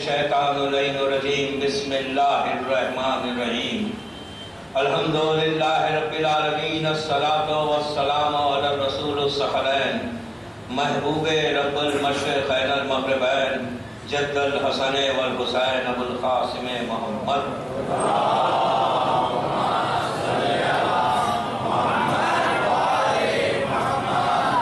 شیطان الرجیم بسم اللہ الرحمن الرحیم الحمدللہ رب العالمین الصلاۃ والسلام علی الرسول الثقلین محبوب رب المشرقین المغربین جد الحسن والحسین ابو القاسم محمد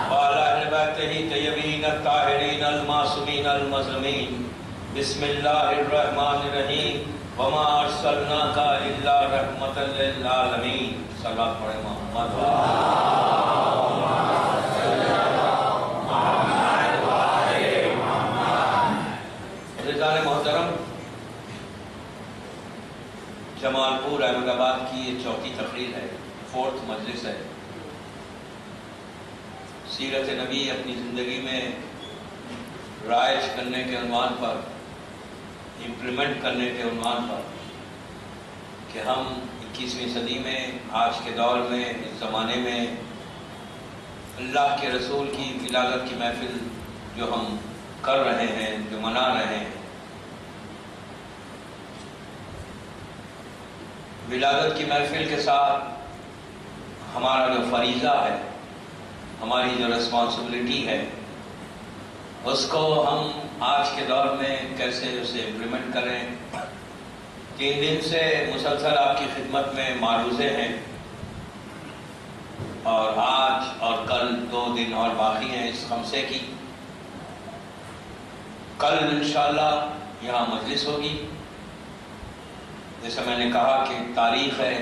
وعلی اہل بیتہ طیبین الطاہرین المعصومین المظلومین بسم اللہ الرحمن الرحیم وما ارسلناک الا رحمۃ للعالمین صلوات پڑھیں محمد عزیزان محترم، جمال پور احمد آباد کی یہ چوتھی تقریر ہے، فورتھ مجلس ہے۔ سیرت نبی اپنی زندگی میں رائج کرنے کے عنوان پر، امپلیمنٹ کرنے کے عنوان پر، کہ ہم 21ویں صدی میں، آج کے دور میں، اس زمانے میں اللہ کے رسول کی ولادت کی محفل جو ہم کر رہے ہیں، جو منا رہے ہیں، ولادت کی محفل کے ساتھ ہمارا جو فریضہ ہے، ہماری جو رسپانسبلٹی ہے، اس کو ہم آج کے دور میں کیسے اسے امپلیمنٹ کریں۔ 3 دن سے مسلسل آپ کی خدمت میں معروضے ہیں، اور آج اور کل 2 دن اور باقی ہیں اس خمسے کی۔ کل انشاءاللہ یہاں مجلس ہوگی۔ جیسا میں نے کہا کہ تاریخ ہے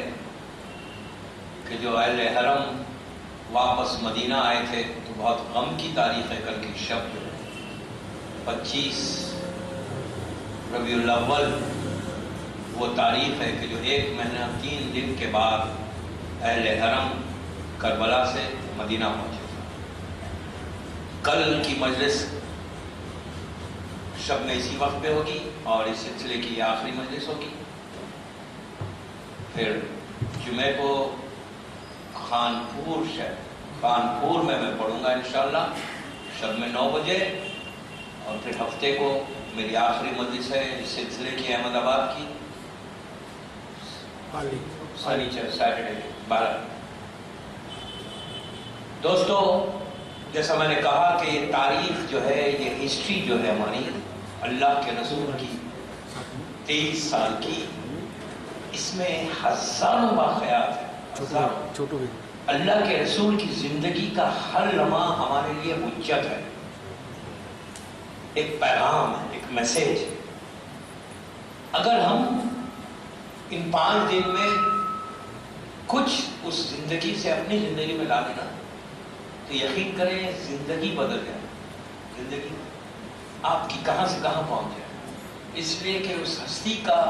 کہ جو اہل حرم واپس مدینہ آئے تھے تو بہت غم کی تاریخ ہے۔ کل کی شب جو 25 ربیع الاول وہ تاریخ ہے کہ جو 1 مہینہ 3 دن کے بعد اہل حرم کربلا سے مدینہ پہنچے تھے۔ کل کی مجلس شب میں اسی وقت پہ ہوگی اور اس سلسلے کی یہ آخری مجلس ہوگی۔ پھر جمعے کو خانپور میں پڑھوں گا انشاءاللہ شب میں 9 بجے، اور پھر ہفتے کو میری آخری مجلس ہے اس سلسلے کی احمد آباد کی، سیٹرڈے 12۔ دوستو، جیسا میں نے کہا کہ یہ تاریخ جو ہے، یہ ہسٹری جو ہے ہماری اللہ کے رسول کی 23 سال کی، اس میں ہزاروں واقعات ہیں۔ اللہ کے رسول کی زندگی کا ہر لمحہ ہمارے لیے حجت ہے، ایک پیغام ہے، ایک میسیج ہے۔ اگر ہم ان 5 دن میں کچھ اس زندگی سے اپنی زندگی میں لا لینا تو یقین کریں زندگی بدل جائے، زندگی آپ کی کہاں سے کہاں پہنچ جائے۔ اس لیے کہ اس ہستی کا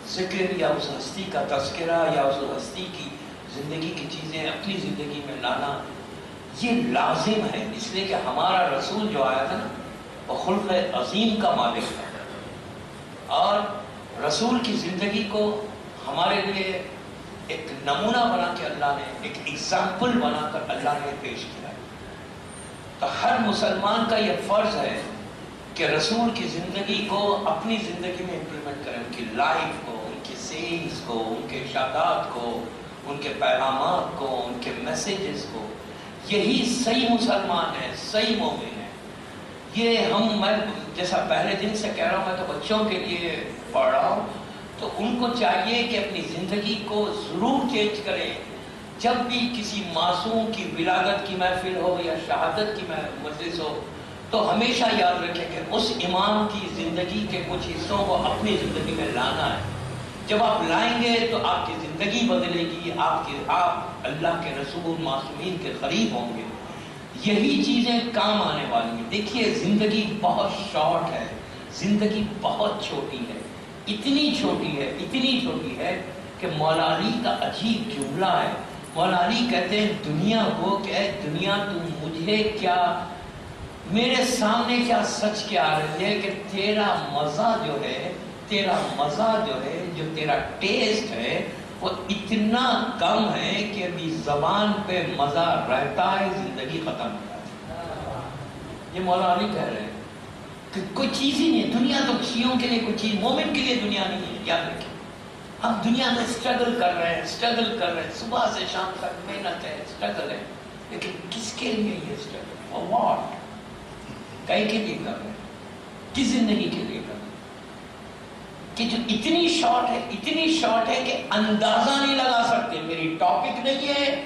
ذکر یا اس ہستی کا تذکرہ یا اس ہستی کی زندگی کی چیزیں اپنی زندگی میں لانا یہ لازم ہے، اس لیے کہ ہمارا رسول جو آیا تھا نا وہ خلق عظیم کا مالک تھا، اور رسول کی زندگی کو ہمارے لیے ایک نمونہ بنا کے اللہ نے، ایک ایگزامپل بنا کر اللہ نے پیش کیا ہے۔ تو ہر مسلمان کا یہ فرض ہے کہ رسول کی زندگی کو اپنی زندگی میں امپلیمنٹ کریں، ان کی لائف کو، ان کے سینس کو، ان کے ارشادات کو، ان کے پیغامات کو، ان کے میسیجز کو۔ یہی صحیح مسلمان ہے، صحیح مومن ہے۔ یہ میں جیسا پہلے دن سے کہہ رہا ہوں، میں تو بچوں کے لیے پڑھ رہا ہوں، تو ان کو چاہیے کہ اپنی زندگی کو ضرور چینج کریں۔ جب بھی کسی معصوم کی ولادت کی محفل ہو یا شہادت کی مجلس ہو تو ہمیشہ یاد رکھیں کہ اس امام کی زندگی کے کچھ حصوں کو اپنی زندگی میں لانا ہے۔ جب آپ لائیں گے تو آپ کی زندگی بدلے گی، آپ اللہ کے رسول معصومین کے قریب ہوں گے، یہی چیزیں کام آنے والی ہیں۔ دیکھیے زندگی بہت شارٹ ہے، زندگی بہت چھوٹی ہے، اتنی چھوٹی ہے کہ مولا علی کا عجیب جملہ ہے۔ مولا علی کہتے ہیں دنیا کو کہ اے دنیا تم مجھے کیا، میرے سامنے کیا سچ کے آ رہی ہے کہ تیرا مزہ جو ہے، جو تیرا ٹیسٹ ہے وہ اتنا کم ہے کہ ابھی زبان پہ مزہ رہتا ہے، زندگی ختم ہو جاتی ہے۔ یہ مولا علی کہہ رہے ہیں کوئی چیز ہی نہیں ہے دنیا، تو شیعوں کے لیے کوئی چیز، مومن کے لیے دنیا نہیں ہے، یاد رکھیں۔ ہم دنیا میں اسٹرگل کر رہے ہیں، صبح سے شام تک محنت ہے، اسٹرگل ہے، لیکن کس کے لیے یہ اسٹرگل؟ For what? کئی کے لیے کر رہے ہیں؟ کس زندگی کے لیے کر رہے ہیں؟ کہ جو اتنی شارٹ ہے کہ اندازہ نہیں لگا سکتے۔ میری ٹاپک نہیں ہے،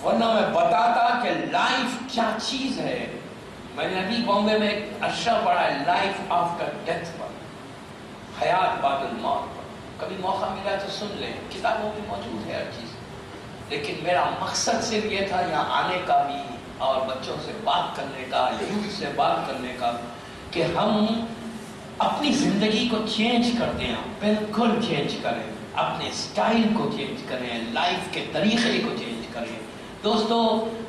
ورنہ میں بتاتا کہ لائف کیا چیز ہے۔ میں نے ابھی بامبے میں ایک اشرا پڑھا ہے، لائف آفٹر ڈیتھ پر، حیات بعد الموت پر۔ کبھی موقع ملا تو سن لیں، کتابوں میں موجود ہے ہر چیز۔ لیکن میرا مقصد صرف یہ تھا یہاں آنے کا بھی، اور بچوں سے بات کرنے کا، یوتھ سے بات کرنے کا، کہ ہم اپنی زندگی کو چینج کرتے ہیں، بالکل چینج کریں، اپنے سٹائل کو چینج کریں، لائف کے طریقے کو چینج کریں۔ دوستو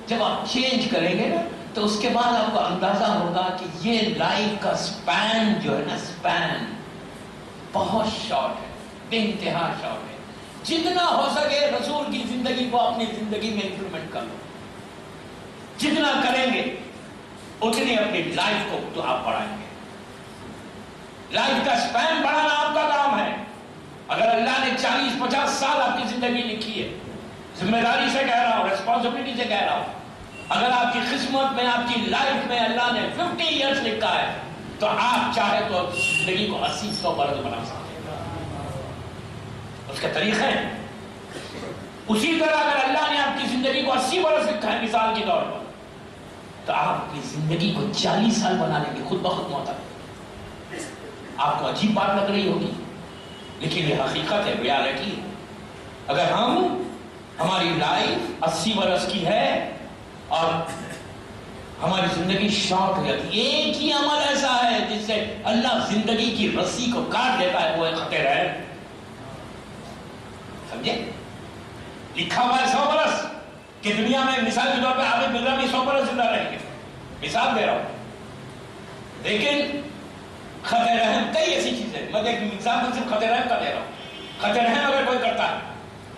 جب آپ چینج کریں گے نا تو اس کے بعد آپ کو اندازہ ہوگا کہ یہ لائف کا سپین جو ہے نا، سپین بہت شارٹ ہے، بے انتہا شارٹ ہے۔ جتنا ہو سکے رسول کی زندگی کو اپنی زندگی میں امپلیمنٹ کر لو، جتنا کریں گے اتنی اپنی لائف کو تو آپ بڑھائیں گے۔ لائف کا سپین بڑھانا آپ کا کام ہے۔ اگر اللہ نے 40-50 سال آپ کی زندگی لکھی ہے، ذمہ داری سے کہہ رہا ہوں، ریسپانسبلٹی سے کہہ رہا ہوں، اگر آپ کی قسمت میں، آپ کی لائف میں اللہ نے 50 ایئرس لکھا ہے تو آپ چاہے تو زندگی کو 80-100 برس بنا سکتے ہیں۔ اس کے طریقے ہیں۔ اسی طرح اگر اللہ نے آپ کی زندگی کو 80 برس لکھا ہے مثال کے طور پر، تو آپ اپنی زندگی کو 40 سال بنا لیں گے خود بخود موت۔ آپ کو عجیب بات لگ رہی ہوگی، لیکن یہ حقیقت ہے، ریالٹی ہے۔ اگر ہماری لائف 80 برس کی ہے اور ہماری زندگی شارٹ ہو جاتی، ایک ہی عمل ایسا ہے جس سے اللہ زندگی کی رسی کو کاٹ دیتا ہے، وہ ہے خط رحم۔ سمجھے؟ لکھا ہوا ہے 100 برس کہ دنیا میں، مثال کے طور پہ عابد ملرا 100 برس زندہ رہیں گے، مثال دے رہا ہوں، لیکن خط رحم کئی ایسی چیزیں، میں ایک مثال صرف خط رحم کا دے رہا ہوں۔ خط رحم اگر کوئی کرتا ہے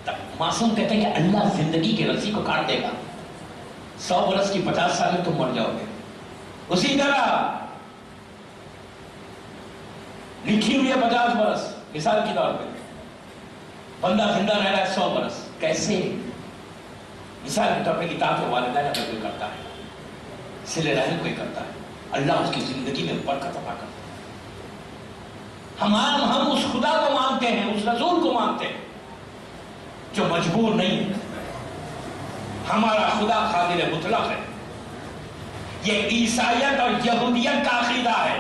تب معصوم کہتے ہیں کہ اللہ زندگی کی رسی کو کاٹ دے گا، 100 برس کی 50 سال میں تم مر جاؤ گے۔ اسی طرح لکھی ہوئی ہے 50 برس، مثال کے طور پہ بندہ زندہ رہ رہا ہے 100 برس، کیسے؟ مثال کے طور پہ اطاعت والدین اگر کوئی کرتا ہے، صلہ رحم کوئی کرتا ہے، اللہ اس کی زندگی میں برکت عطا کرتا ہے۔ ہم اس خدا کو مانتے ہیں، اس رسول کو مانتے ہیں جو مجبور نہیں ہے۔ ہمارا خدا قادر مطلق ہے۔ یہ عیسائیت اور یہودیت کا عقیدہ ہے،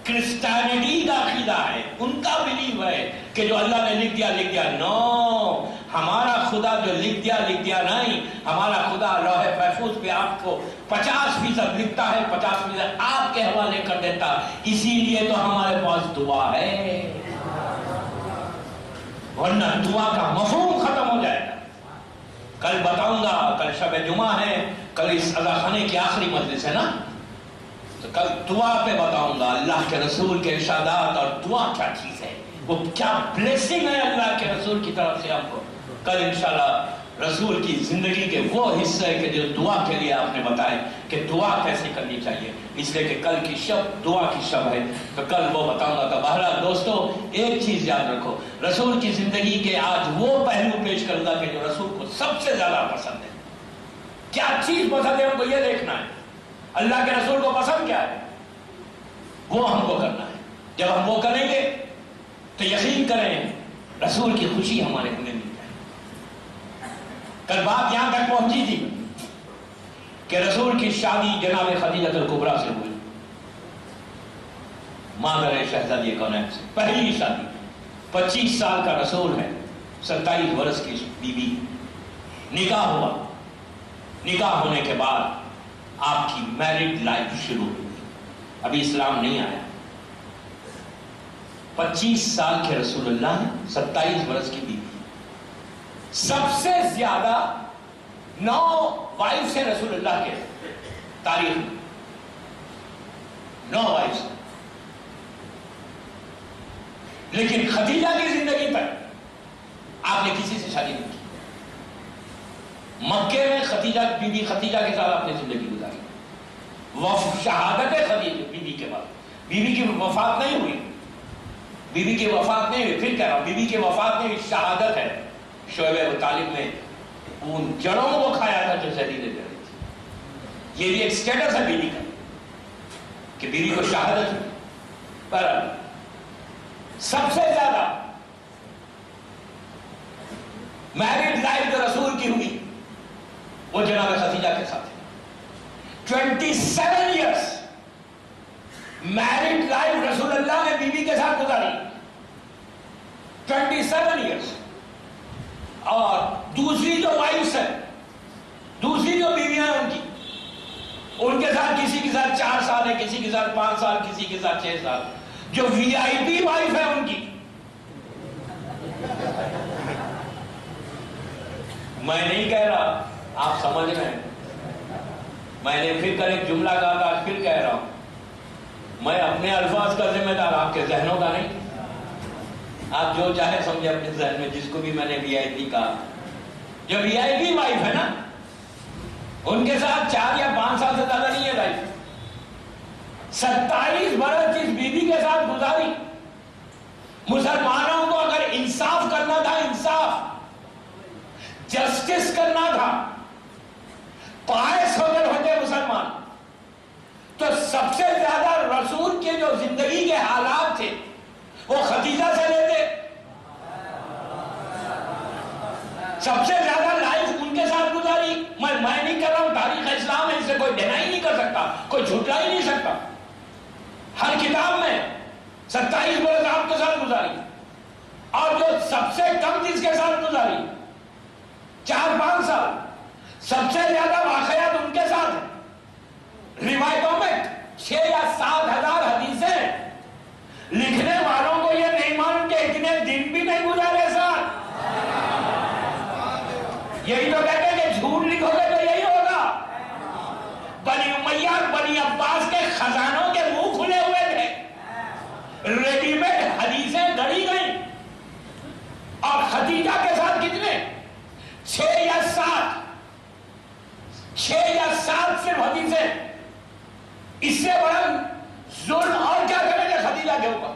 کرسچینٹی کا عقیدہ ہے، ان کا بلیو ہے کہ جو اللہ نے لکھ دیا نو، ہمارا خدا جو لکھ دیا نہیں، ہمارا خدا لوح محفوظ پہ آپ کو 50% لکھتا ہے، 50% آپ کے حوالے کر دیتا، اسی لیے تو ہمارے پاس دعا ہے، ورنہ دعا کا مفہوم ختم ہو جائے گا۔ کل بتاؤں گا، کل شب جمعہ ہے، کل اس عزاخانے کی آخری مجلس ہے نا، تو کل دعا پہ بتاؤں گا اللہ کے رسول کے ارشادات اور دعا کیا چیز ہے، وہ کیا بلیسنگ ہے اللہ کے رسول کی طرف سے ہم کو۔ کل انشاءاللہ رسول کی زندگی کے وہ حصے کہ جو دعا کے لیے آپ نے بتائے کہ دعا کیسے کرنی چاہیے، اس لیے کہ کل کی شب دعا کی شب ہے، تو کل وہ بتاؤں گا۔ تو بہرحال دوستو ایک چیز یاد رکھو، رسول کی زندگی کے آج وہ پہلو پیش کروں گا کہ جو رسول کو سب سے زیادہ پسند ہے۔ کیا چیز پسند ہے ہم کو یہ دیکھنا ہے، اللہ کے رسول کو پسند کیا ہے وہ ہم کو کرنا ہے۔ جب ہم وہ کریں گے تو یقین کریں رسول کی خوشی ہمارے ہمیں مل جائے۔ کل بات یہاں تک پہنچی تھی کہ رسول کی شادی جناب خدیجہ الکبریٰ سے ہوئی، مادر شہزادی کونین سے، پہلی شادی۔ 25 سال کا رسول ہے، 27 برس کی بیوی۔ نکاح ہوا، نکاح ہونے کے بعد آپ کی میرڈ لائف شروع ہوئی، ابھی اسلام نہیں آیا۔ 25 سال کے رسول اللہ ہیں، 27 برس کی بیوی۔ سب سے زیادہ 9 وائفز ہیں رسول اللہ کے تاریخ میں، 9 وائفز۔ لیکن خدیجہ کی زندگی پر آپ نے کسی سے شادی نہیں کی۔ مکے میں خدیجہ بیوی خدیجہ کے ساتھ آپ نے زندگی گزاری، شہادت خدیجہ بیوی کے بعد بیوی کی وفات نہیں ہوئی، بیوی کی وفات نہیں ہوئی، پھر کہہ رہا ہوں بیوی کی وفات نہیں ہوئی، شہادت ہے۔ شعیب ابو طالب نے ان جڑوں کو کھایا تھا جو زہریلے جڑیں تھے۔ یہ بھی ایک سٹیٹس ہے بیوی کا کہ بیوی کو شہادت ہوئی۔ پر سب سے زیادہ میرڈ لائف جو رسول کی ہوئی وہ جناب خدیجہ کے ساتھ 27 ایئرس میرڈ لائف رسول اللہ نے بیوی کے ساتھ گزاری، 27 ایئرس۔ اور دوسری جو وائفس ہیں، دوسری جو بیویاں ہیں ان کے ساتھ کسی کے ساتھ 4 سال ہے، کسی کے ساتھ 5 سال، کسی کے ساتھ 6 سال۔ جو وی آئی پی وائف ہے ان کی، میں نہیں کہہ رہا، آپ سمجھ رہے ہیں، میں نے پھر کل ایک جملہ کہا تھا، آج پھر کہہ رہا ہوں، میں اپنے الفاظ کا ذمہ دار، آپ کے ذہنوں کا نہیں۔ آپ جو چاہے سمجھے اپنے ذہن میں، جس کو بھی میں نے وی آئی پی کہا۔ جو وی آئی پی وائف ہے نا، ان کے ساتھ 4 یا 5 سال سے زیادہ نہیں ہے لائف۔ 27 برس جس بیوی کے ساتھ گزاری، مسلمانوں کو اگر انصاف کرنا تھا، انصاف جسٹس کرنا تھا، پائس ہوتے ہوتے مسلمان، تو سب سے زیادہ رسول کے جو زندگی کے حالات تھے وہ خدیجہ سے لیتے، سب سے زیادہ لائف ان کے ساتھ گزاری۔ میں نہیں کر رہا ہوں، تاریخ اسلام ہے، اسے کوئی ڈینائی نہیں کر سکتا، کوئی جھٹلا ہی نہیں سکتا۔ ہر کتاب میں 27 برس آپ کے ساتھ گزاری، اور جو سب سے کم جس کے ساتھ گزاری 4-5 سال، سب سے زیادہ واقعات ان کے ساتھ ہیں۔ روایتوں میں 6 یا 7 ہزار حدیثیں، لکھنے والوں کو یہ نہیں معلوم کہ اتنے دن بھی نہیں گزارے ساتھ۔ یہی تو کہتے ہیں کہ جھوٹ لکھو گے تو یہی ہوگا۔ بنی امیہ بنی عباس کے خزانوں کے منہ کھلے ہوئے تھے، ریڈی میڈ حدیثیں گڑھی گئیں، اور خدیجہ کے ساتھ کتنے؟ 6 یا 7 صرف حدیثیں۔ اس سے بڑا ظلم اور کیا کریں گے خدیجہ کے اوپر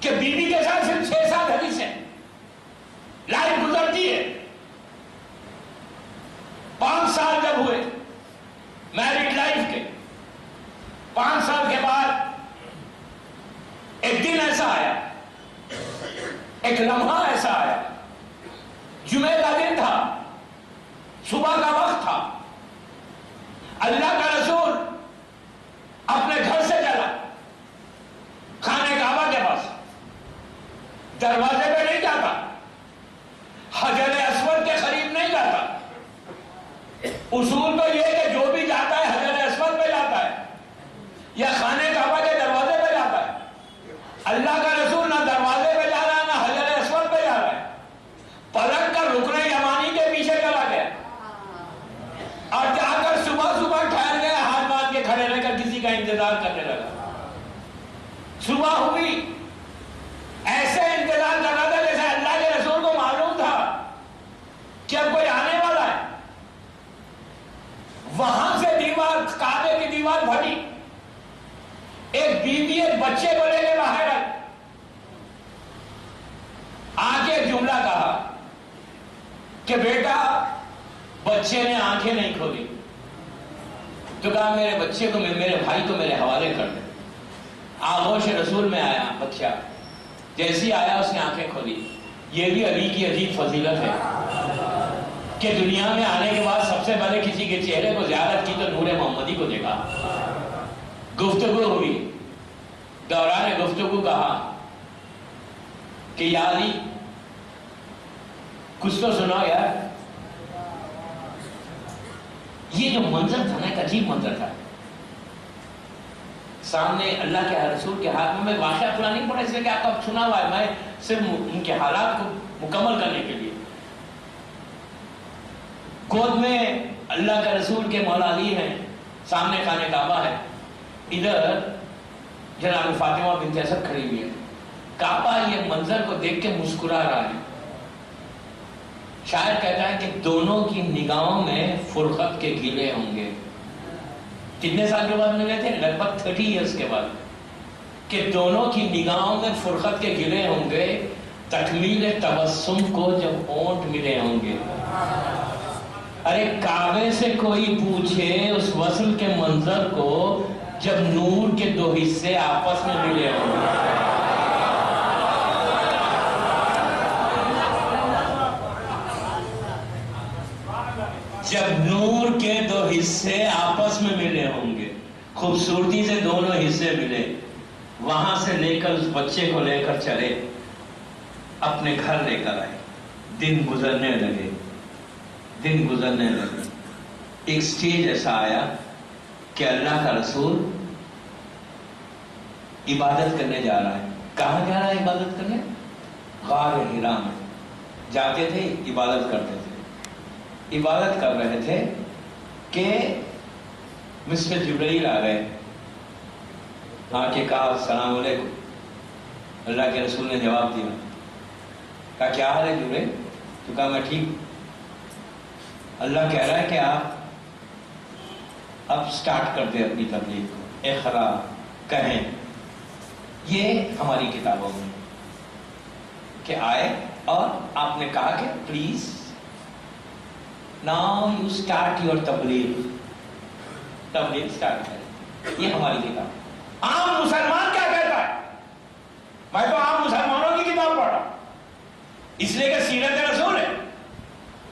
کہ بیوی کے ساتھ صرف 6-7 حدیثیں لائف گزرتی ہے۔ 5 سال جب ہوئے میرڈ لائف کے، 5 سال کے بعد ایک دن ایسا آیا، ایک لمحہ ایسا آیا، جمعہ کا دن تھا، صبح کا وقت تھا، اللہ کا رسول اپنے گھر سے چلا خانہ کعبہ کے پاس، دروازے پہ نہیں جاتا، حجر اسود کے قریب نہیں جاتا۔ اصول تو یہ ہے کہ جو بھی جاتا ہے حجر اسود پہ جاتا ہے یا خانہ کعبہ کے دروازے پہ جاتا ہے۔ اللہ کا رسول نہ دروازے پہ جا رہا ہے نہ حجر اسود پہ جا رہا ہے، پلٹ کر رکن یمانی کے پیچھے چلا گیا، اور جا کر صبح ٹھہر گیا، ہاتھ باندھ کے کھڑے رہ کر کسی کا انتظار کرنے لگا۔ صبح ہوئی، ایسے انتظار کر رہا تھا جیسے اللہ کے رسول کو معلوم تھا کہ اب کوئی آنے والا ہے۔ وہاں سے دیوار، کعبے کی دیوار پھٹی، ایک بیوی ایک بچے کو لے کے باہر آئی، آگے ایک جملہ کہا کہ بیٹا، بچے نے آنکھیں نہیں کھولی، تو کہا میرے بچے کو، میرے بھائی کو میرے حوالے کر دے۔ آغوش رسول میں آیا بچہ، جیسی آیا اس نے آنکھیں کھولی۔ یہ بھی علی کی عجیب فضیلت ہے کہ دنیا میں آنے کے بعد سب سے پہلے کسی کے چہرے کو زیارت کی تو نور محمدی کو دیکھا۔ گفتگو ہوئی، دوران گفتگو کہا کہ یا علی کچھ تو سنو یار۔ یہ جو منظر تھا نا، ایک عجیب منظر تھا، سامنے اللہ کے رسول کے ہاتھ میں واقعہ پورا نہیں پڑا اس لیے کہ آپ کا سنا ہوا ہے، میں صرف ان کے حالات کو مکمل کرنے کے لیے۔ گود میں اللہ کے رسول کے مولا علی ہیں، سامنے خانہ کعبہ ہے، ادھر جناب فاطمہ بنت اسد کھڑی ہوئی ہے۔ کعبہ یہ منظر کو دیکھ کے مسکرا رہا ہے۔ شاعر کہتا ہے کہ دونوں کی نگاہوں میں فرقت کے گیلے ہوں گے۔ کتنے سال کے بعد ملے تھے؟ لگ بھگ 30 ایئرس کے بعد۔ کہ دونوں کی نگاہوں میں فرقت کے گرے ہوں گے تکمیل تبسم کو جب ہونٹ ملے ہوں گے۔ ارے کعبے سے کوئی پوچھے اس وصل کے منظر کو جب نور کے دو حصے آپس میں ملے ہوں گے۔ جب نور کے دو حصے آپس میں ملے ہوں گے، خوبصورتی سے دونوں حصے ملے، وہاں سے لے کر اس بچے کو لے کر چلے، اپنے گھر لے کر آئے، دن گزرنے لگے، دن گزرنے لگے۔ ایک سٹیج ایسا آیا کہ اللہ کا رسول عبادت کرنے جا رہا ہے۔ کہاں جا رہا ہے عبادت کرنے؟ غار حرا میں جاتے تھے، عبادت کرتے تھے۔ عبادت کر رہے تھے کہ مسٹر جبرائیل آ گئے، آ کے کہا السلام علیکم۔ اللہ کے رسول نے جواب دیا، کہا کیا حال ہے جبرائیل؟ تو کہا میں ٹھیک۔ اللہ کہہ رہا ہے کہ آپ اب سٹارٹ کر دیں اپنی تبلیغ کو، اقرا کہیں۔ یہ ہماری کتابوں میں کہ آئے اور آپ نے کہا کہ please now you start your تبلیغ، تبلیغ اسٹارٹ کریں۔ یہ ہماری کتاب۔ عام مسلمان کیا کہتا ہے؟ میں تو عام مسلمانوں کی کتاب پڑھ رہا ہوں، اس لیے کہ سیرت رسول ہے،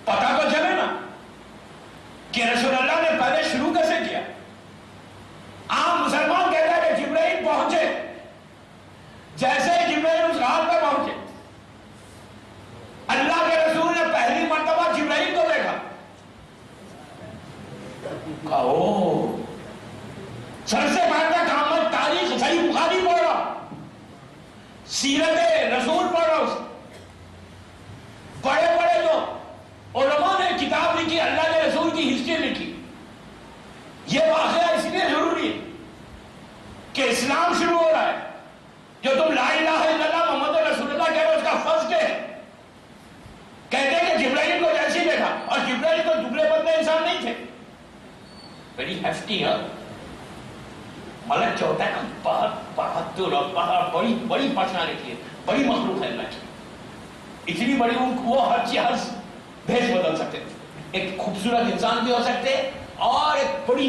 پتہ تو چلے نا کہ رسول اللہ نے پہلے شروع کیسے کیا۔ عام مسلمان کہتا ہے کہ جبرائیل پہنچے، جیسے جبرائیل اس غار پہ پہنچے، اللہ کے رسول نے پہلی مرتبہ جبرائیل کو دیکھا، کہا او سر سے پیر تک آمد تاریخ صحیح بخاری پڑھ رہا، سیرت رسول پڑھ رہا ہوں۔ بڑے بڑے جو علماء نے کتاب لکھی، اللہ کے رسول کی ہسٹری لکھی۔ یہ واقعہ اس لیے ضروری ہے کہ اسلام شروع ہو رہا ہے، جو تم لا الہ الا اللہ محمد رسول اللہ کہہ رہے ہو، اس کا فرسٹ ڈے ہے۔ کہتے ہیں کہ جبرائیل کو جیسے ہی دیکھا، اور جبرائیل کو دبلے پتلے انسان نہیں تھے، بڑی ہیفٹی ہے، ملک جو ہوتا ہے نا بہت بہادر اور بہت بڑی بڑی پرسنالٹی ہے، بڑی مخلوق ہے اللہ کی، اتنی بڑی وہ ہر چیز بھیج بدل سکتے، ایک خوبصورت انسان بھی ہو سکتے اور ایک بڑی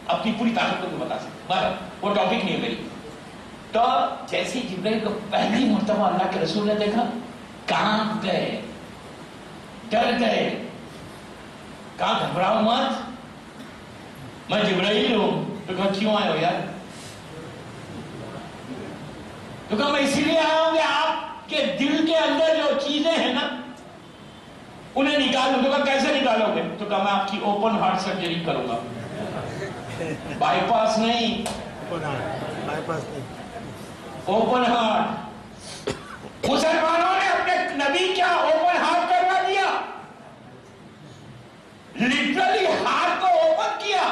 اپنی پوری طاقت کو بھی بتا سکتے۔ مگر وہ ٹاپک نہیں ہے میری۔ تو جیسے جبرائیل کو پہلی مرتبہ اللہ کے رسول نے دیکھا، کانپ گئے، ڈر گئے، کہا گھبراؤ مت، میں جبرائیل ہوں۔ تو کہا کیوں آئے ہو یار؟ تو کہا میں اسی لیے آیا ہوں کہ آپ کے دل کے اندر جو چیزیں ہیں نا انہیں نکالوں۔ تو کہا کیسے نکالو گے؟ تو کہا میں آپ کی اوپن ہارٹ سرجری کروں گا، بائی پاس نہیں، اوپن ہارٹ۔ مسلمانوں نے اپنے نبی کیا اوپن ہارٹ کروا دیا، لٹرلی ہارٹ کو اوپن کیا،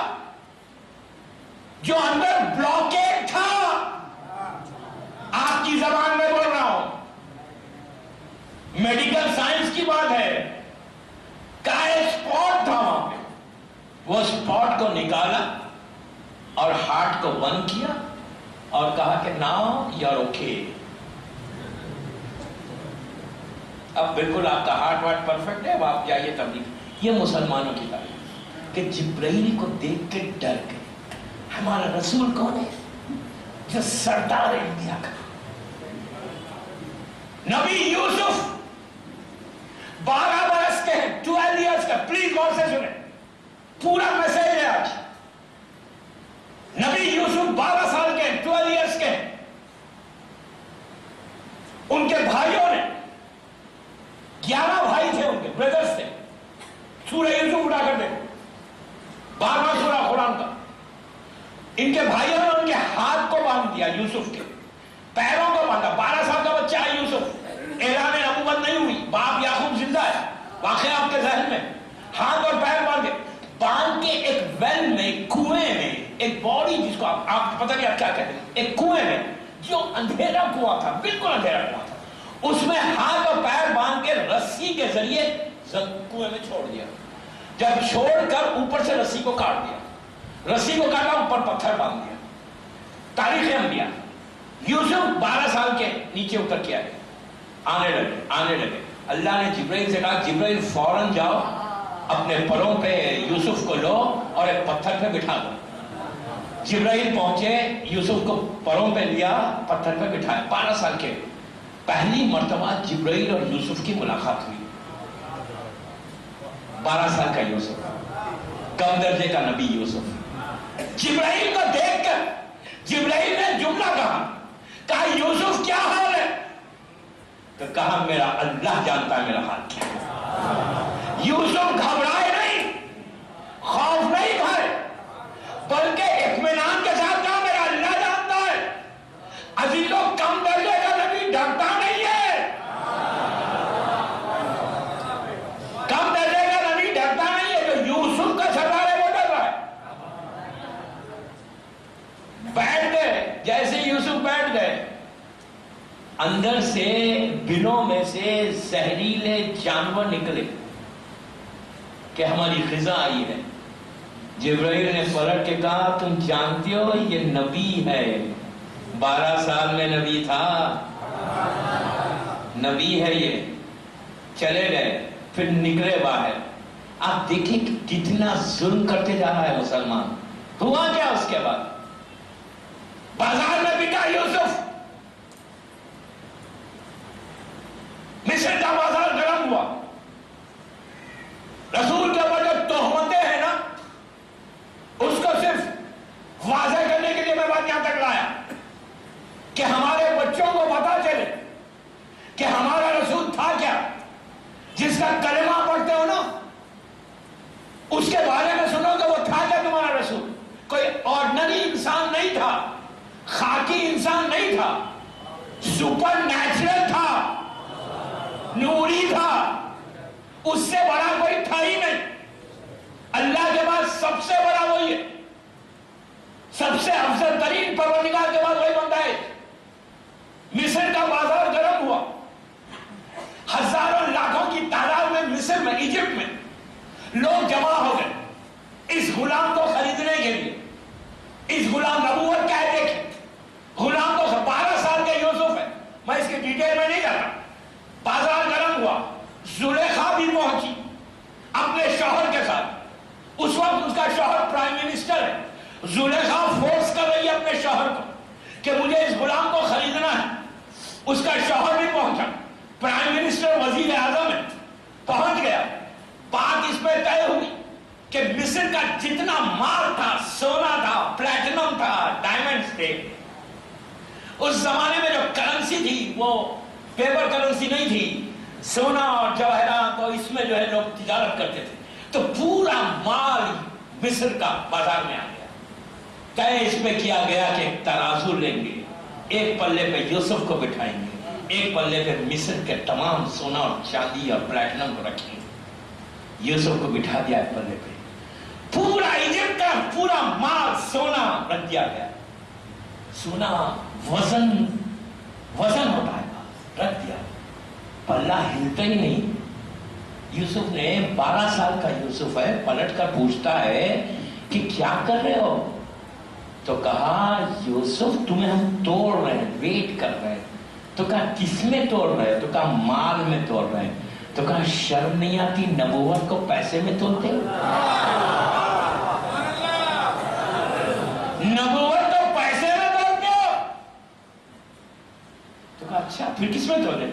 جو اندر بلاکیج تھا، آپ کی زبان میں بول رہا ہوں، میڈیکل سائنس کی بات ہے، کا اسپاٹ تھا وہاں پہ، وہ اسپاٹ کو نکالا اور ہارٹ کو بند کیا اور کہا کہ ناؤ یو آر اوکے، اب بالکل آپ کا ہارٹ واٹ پرفیکٹ ہے، اب آپ جائیے تبلیغ۔ یہ مسلمانوں کی تعلیم کہ جبرائیل کو دیکھ کے ڈر گئے۔ ہمارا رسول کون ہے؟ جو سردار انڈیا کا نبی یوسف، 12 برس کے ہیں، 12 ایئرس کا، پلیز غور سے سنیں، پورا میسج ہے آج۔ نبی یوسف 12 سال کے ہیں، 12 ایئرس کے ہیں۔ ان کے بھائیوں نے 11 بھائی تھے، ان کے بردرز تھے۔ سورہ یوسف اٹھا کر دیکھو، 12واں سورہ قرآن کا۔ ان کے بھائیوں نے ان کے ہاتھ کو باندھ دیا، یوسف کے پیروں کو باندھا۔ 12 سال کا بچہ ہے یوسف، اعلان نبوت نہیں ہوئی، باپ یعقوب زندہ ہے، واقعہ آپ کے ذہن میں۔ ہاتھ اور پیر باندھ کے ایک ویل میں، ایک کنویں میں، ایک باڈی جس کو آپ پتہ نہیں آپ کیا کہتے ہیں، ایک کنویں میں جو اندھیرا کنواں تھا، بالکل اندھیرا کنواں تھا، اس میں ہاتھ اور پیر باندھ کے رسی کے ذریعے کنویں میں چھوڑ دیا۔ جب چھوڑ کر اوپر سے رسی کو کاٹ دیا، رسی کو کاٹا، اوپر پتھر باندھ دیا۔ تاریخ انبیاء یوسف 12 سال کے نیچے اتر کے آنے لگے. اللہ نے جبرائیل سے کہا جبرائیل فوراً جاؤ اپنے پروں پہ یوسف کو لو اور ایک پتھر پہ بٹھا دو. جبرائیل پہنچے، یوسف کو پروں پہ لیا، پتھر پہ بٹھایا. 12 سال کے پہلی مرتبہ جبرائیل اور یوسف کی ملاقات ہوئی. 12 سال کا یوسف، کم درجے کا نبی یوسف. جبرائیل کو دیکھ کر جبرائیل نے جملہ کہا یوسف کیا حال ہے؟ تو کہا میرا اللہ جانتا ہے میرا حال کیا ہے. یوسف گھبرائے نہیں، خوف نہیں کھائے، بلکہ اطمینان کے ساتھ کہا میرا اللہ جانتا ہے. عزیزوں، کم درجے کا نبی ڈرتا نہیں ہے. کم درجے کا نبی ڈرتا نہیں ہے. جو یوسف کا سردار ہے وہ ڈر رہا ہے. بیٹھ گئے، جیسے یوسف بیٹھ گئے، اندر سے بلوں میں سے زہریلے جانور نکلے کہ ہماری خزاں آئی ہے. جبرائیل نے پلٹ کے کہا تم جانتے ہو یہ نبی ہے، 12 سال میں نبی تھا، نبی ہے یہ. چلے گئے، پھر نکلے باہر. آپ دیکھیں کہ کتنا ظلم کرتے جا رہا ہے مسلمان. ہوا کیا اس کے بعد؟ بازار میں بکا یوسف، مصر کا بازار گرم ہوا. رسول کے اوپر جو تہمتیں ہیں نا، اس کو صرف واضح کرنے کے لیے میں بات یہاں تک لایا کہ ہمارے بچوں کو پتا چلے کہ ہمارا رسول تھا کیا. جس کا کلمہ پڑھتے ہو نا، اس کے بارے میں سنو کہ وہ تھا کیا تمہارا رسول. کوئی آرڈنری انسان نہیں تھا، خاکی انسان نہیں تھا، سپر نیچرل تھا، نوری تھا. اس سے بڑا کوئی تھا ہی نہیں. اللہ کے بعد سب سے بڑا وہی ہے، سب سے افضل ترین پروردگار کے بعد وہی بندہ ہے. مصر کا بازار گرم ہوا، ہزاروں لاکھوں کی تعداد میں مصر میں، ایجپٹ میں لوگ جمع ہو گئے اس غلام کو خریدنے کے لیے. اس غلام نبوت کا ہے. دیکھیں غلام تو 12 سال کے یوسف ہے، میں اس کی ڈیٹیل میں نہیں جاتا. بازار گرم ہوا، زلیخا بھی پہنچی اپنے شوہر کے ساتھ. اس وقت اس کا شوہر پرائم منسٹر ہے. زلیخا فورس کر رہی ہے اپنے شوہر کو کہ مجھے اس غلام کو خریدنا ہے. اس کا شوہر بھی پہنچا، پرائم منسٹر وزیر اعظم ہے، پہنچ گیا. بات اس پہ طے ہوئی کہ مصر کا جتنا مال تھا، سونا تھا، پلیٹینم تھا، ڈائمنڈز تھے. اس زمانے میں جو کرنسی تھی وہ پیپر کرنسی نہیں تھی، سونا اور جواہرات، اور اس میں جو ہے لوگ تجارت کرتے تھے. تو پورا مال مصر کا بازار میں آ گیا. طے اس پہ کیا گیا کہ ایک ترازو لیں گے، ایک پلے پہ یوسف کو بٹھائیں گے، ایک پلے پہ مصر کے تمام سونا اور چاندی اور پلیٹینم کو رکھیں گے. یوسف کو بٹھا دیا ایک پلے پہ. پورا ایجپٹ کا پورا مال سونا رکھ دیا گیا. سونا وزن ہوتا ہے، رکھ دیا. پلہ ہلتا ہی نہیں. یوسف نے 12 سال کا یوسف ہے، پلٹ کر پوچھتا ہے کہ کیا کر رہے ہو؟ تو کہا یوسف تمہیں ہم توڑ رہے ہیں، ویٹ کر رہے ہیں. تو کہا کس میں توڑ رہے ہیں؟ تو کہا مال میں توڑ رہے ہیں. تو کہا شرم نہیں آتی نبوت کو پیسے میں تولتے؟ نبوت تو پیسے میں تولتے ہو. تو کہا اچھا پھر کس میں تولے؟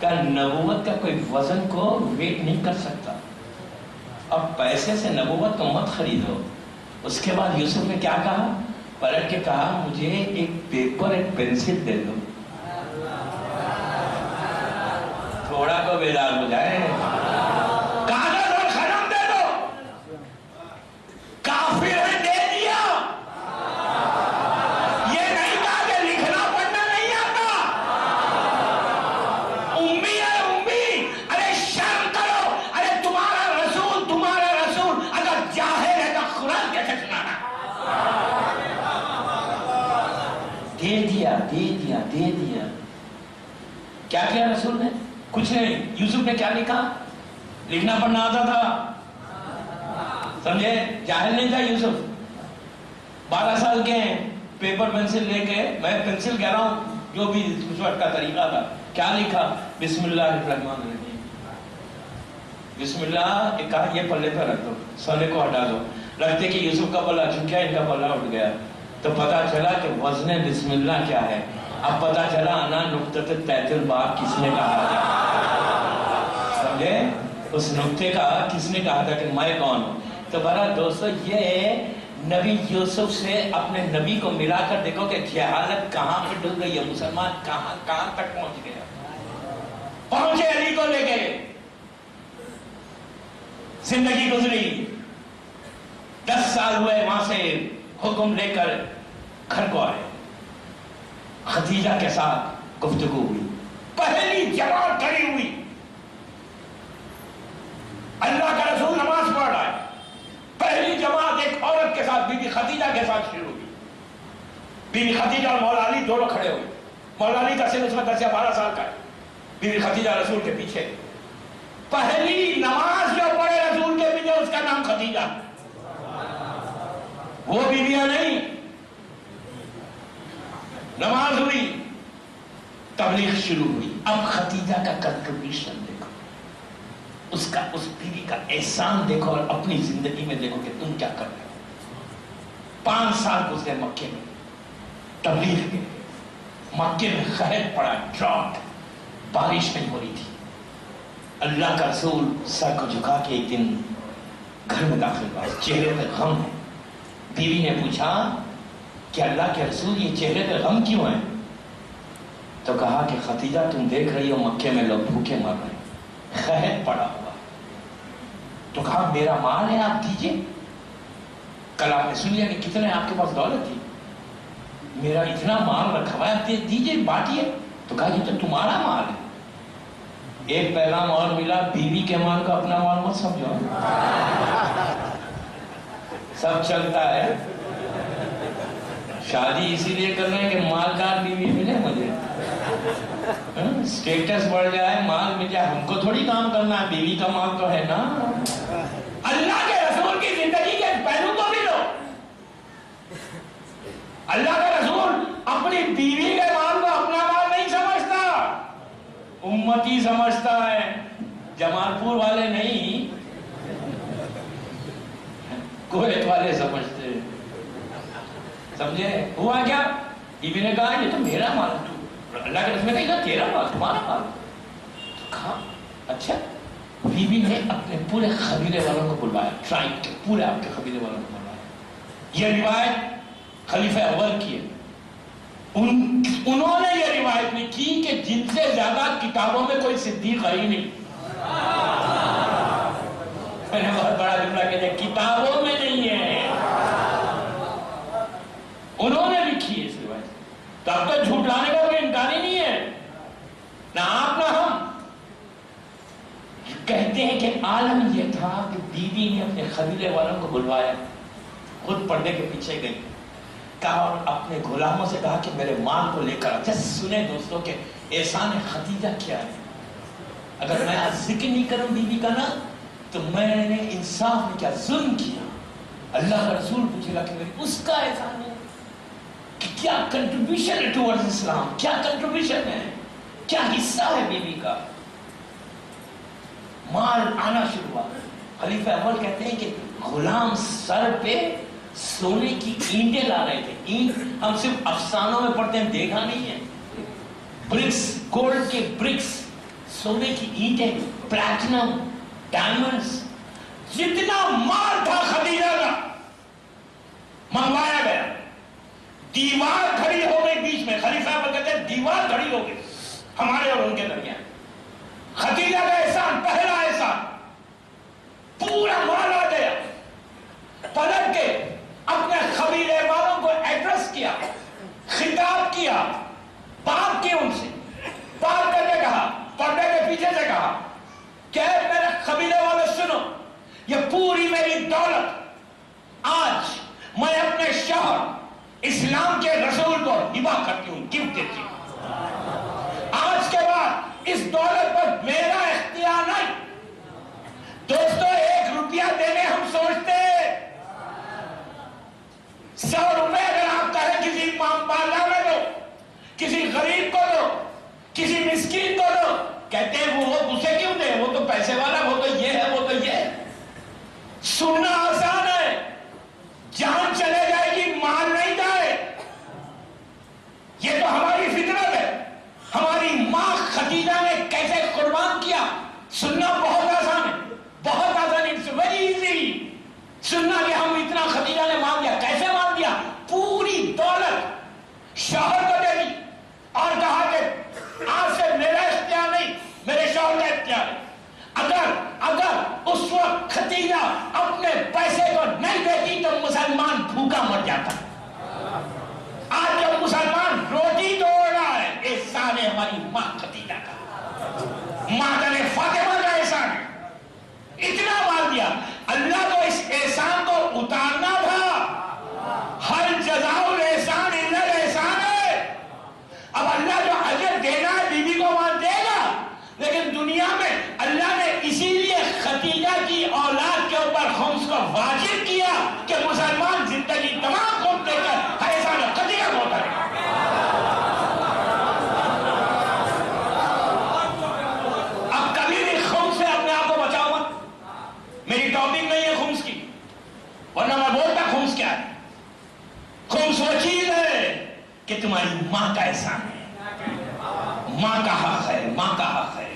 کہا نبوت کا کوئی وزن کو ویٹ نہیں کر سکتا. اب پیسے سے نبوت کو مت خریدو. اس کے بعد یوسف نے کیا کہا؟ پلٹ کے کہا مجھے ایک پیپر ایک پینسل دے دو، تھوڑا کو بیدار ہو جائے. کاغذ اور قلم دے دو. کافر ہے دے دیا. یہ نہیں کہا کہ لکھنا پڑھنا نہیں آتا. امی ہے امی. ارے شرم کرو. ارے تمہارا رسول اگر جاہل ہے تو قرآن کیسے سنانا؟ دے دیا. کیا کیا رسول نے؟ کچھ نہیں. یوسف نے کیا لکھا؟ لکھنا پڑھنا آتا تھا، سمجھے؟ جاہل نہیں تھا یوسف. 12 سال کے ہیں. پیپر پینسل لے کے، میں پینسل کہہ رہا ہوں جو بھی اس وقت کا طریقہ تھا، کیا لکھا؟ بسم اللہ الرحمن الرحیم، بسم اللہ، ایک کہا یہ پلے پہ رکھ دو، سونے کو ہٹا دو، رکھتے کہ یوسف کا پلہ جھکیا، ان کا پلہ اٹھ گیا، تو پتا چلا کہ وزن بسم اللہ کیا ہے۔ اب پتا چلا انا نقطۃ تحت الباب کس نے کہا تھا، سمجھے؟ اس نقطے کا کس نے کہا تھا کہ میں کون ہوں۔ تو برا دوستو، یہ نبی یوسف سے اپنے نبی کو ملا کر دیکھو کہ جہالت کہاں پہ ڈل گئی ہے، مسلمان کہاں تک پہنچ گیا، پہنچے علی کو لے کے، زندگی گزری، 10 سال ہوئے وہاں سے حکم لے کر گھر کو آئے، خدیجہ کے ساتھ گفتگو ہوئی، پہلی جماعت کھڑی ہوئی، اللہ کا رسول نماز پڑھ رہا ہے، پہلی جماعت ایک عورت کے ساتھ، بی بی خدیجہ کے ساتھ شروع ہوئی، بی بی خدیجہ اور مولا علی دونوں کھڑے ہوئے، مولا علی کا سن اس میں 10 یا 12 سال کا ہے، بی بی خدیجہ رسول کے پیچھے، پہلی نماز جو پڑھے رسول کے پیچھے اس کا نام خدیجہ، وہ بیویاں نہیں، نماز ہوئی، تبلیغ شروع ہوئی۔ اب خدیجہ کا کنٹریبیوشن دیکھو، اس بیوی کا احسان دیکھو، اور اپنی زندگی میں دیکھو کہ تم کیا کر رہے ہو۔ 5 سال گزرے مکے میں تبلیغ کے، مکے میں قحط پڑا، ڈراٹ، بارش نہیں ہو رہی تھی، اللہ کا رسول سر کو جھکا کے ایک دن گھر میں داخل ہوا، چہرے پہ غم ہے۔ بیوی نے پوچھا کہ اللہ کے رسول یہ چہرے پہ غم کیوں ہے؟ تو کہا کہ خدیجہ تم دیکھ رہی ہو مکے میں لوگ بھوکے مر رہے ہیں، قحط پڑا ہوا۔ تو کہا میرا مال ہے، آپ دیجئے۔ کل آپ نے سن لیا کہ کتنے آپ کے پاس دولت تھی، میرا اتنا مال رکھا ہوا ہے، دیجئے، بانٹیے۔ تو کہا یہ تو تمہارا مال ہے۔ ایک پیغام اور ملا، بیوی کے مال کو اپنا مال مت سمجھو، سب چلتا ہے، شادی اسی لیے کر رہے ہیں کہ مالدار بیوی ملے مجھے، سٹیٹس بڑھ جائے، مال مل جائے، ہم کو تھوڑی کام کرنا ہے، بیوی کا مال تو ہے نا۔ اللہ کے رسول کی زندگی کے پہلو کو بھی لو، اللہ کا رسول اپنی بیوی کے مال کو اپنا مال نہیں سمجھتا، امتی سمجھتا ہے، جمال پور والے نہیں، کویت والے سمجھتے۔ سمجھے ہوا کیا؟ بیوی نے کہا یہ تو میرا مال ہے، اللہ کے رسول نے کہا تیرا مال، تمہارا مال۔ تو کہا اچھا۔ بیوی نے اپنے پورے قبیلے والوں کو بلوایا، ٹرائب کے پورے آپ کے قبیلے والوں کو بلوایا۔ یہ روایت خلیفہ اول کی ہے، انہوں نے یہ روایت نہیں کی کہ جن سے زیادہ کتابوں میں کوئی صدیق ہے ہی نہیں۔ میں نے بہت بڑا جملہ کہا، کتابوں میں نہیں ہے، انہوں نے لکھی ہے اس روایت۔ تو اب تو جھوٹ لانے کا کوئی امکان ہی نہیں ہے، نہ آپ نہ ہم۔ کہتے ہیں کہ عالم یہ تھا کہ بیوی نے اپنے قبیلے والوں کو بلوایا، خود پردے کے پیچھے گئی، کہا اور اپنے غلاموں سے کہا کہ میرے مال کو لے کر آتے۔ سنیں دوستوں کہ احسان خدیجہ کیا ہے۔ اگر میں آج ذکر نہیں کروں بیوی کا نا تو میں نے انصاف نہیں کیا، ظلم کیا۔ اللہ کا رسول پوچھے گا کہ میری اس کا احسان ہے کہ کیا کنٹریبیوشن ہے ٹوورڈز اسلام، کیا کنٹریبیوشن ہے، کیا حصہ ہے بیوی کا۔ مال آنا شروع ہوا۔ خلیفہ اول کہتے ہیں کہ غلام سر پہ سونے کی اینٹیں لا رہے تھے۔ اینٹ ہم صرف افسانوں میں پڑھتے ہیں، دیکھا نہیں ہے۔ برکس، گولڈ کے برکس، سونے کی اینٹیں، پلیٹنم، ڈائمنڈز، جتنا مال تھا خدیجہ کا منگوایا گیا۔ دیوار کھڑی ہو گئی بیچ میں، خلیفہ اول کہتے ہیں دیوار کھڑی ہو گئی ہمارے اور ان کے درمیان۔ خدیجہ کا احسان، پہلا احسان، پورا مال آ گیا۔ پلٹ کے اپنے قبیلے والوں کو ایڈریس کیا، خطاب کیا، بات کی ان سے، بات کر کے کہا، پردے کے پیچھے سے کہا کہ میرے قبیلے والے سنو، یہ پوری میری دولت آج میں اپنے شوہر اسلام کے رسول کو ہبہ کرتی ہوں، گفٹ دیتی ہوں۔ آج کے بعد اس دولت پر میرا اختیار نہیں۔ دوستو 1 روپیہ دینے ہم سوچتے 100 روپے اگر آپ کہیں کسی کسی مسکین کو دو، کہتے ہیں وہ اسے کیوں دے، وہ تو پیسے والا، وہ تو یہ ہے، وہ تو یہ ہے۔ سننا آسان ہے، جان چلے جائے گی مال نہیں جائے، یہ تو ہماری فطرت ہے۔ ہماری ماں خدیجہ نے کیسے قربان کیا، سننا بہت آسان ہے، بہت آسان ہے، اٹس ویری ایزی سننا کہ ہم اتنا خدیجہ نے مان دیا۔ کیسے مان دیا؟ پوری دولت شوہر کو دے دی اور کہا کہ آج سے میرا اختیار نہیں، میرے شوہر کا اختیار ہے۔ اگر اس وقت خدیجہ اپنے پیسے کو نہیں دیتی تو مسلمان بھوکا مر جاتا۔ آج جب مسلمان روٹی توڑ رہا ہے، احسان ہے ہماری ماں خدیجہ کا، مادر فاطمہ کا احسان ہے۔ اتنا مار دیا، اللہ کو اس احسان کو اتارنا تھا۔ ہر جزاء الاحسان الا الاحسان ہے۔ اب اللہ جو اجر دینا ہے بیوی کو وہاں دے گا، لیکن دنیا میں اللہ نے اسی لیے خدیجہ کی اولاد کے اوپر خمس کو واجب کیا کہ مسلمان زندگی تمام خمس دے کر ہر احسان خدیجہ کو اتارے۔ اب کبھی بھی خمس سے اپنے آپ کو بچاؤ مت۔ میری ٹاپک نہیں ہے خمس کی، ورنہ میں بولتا خمس کیا ہے۔ خمس وہ چیز ہے کہ تمہاری ماں کا احسان ہے، ماں کا حق ہے، ماں کا حق ہے۔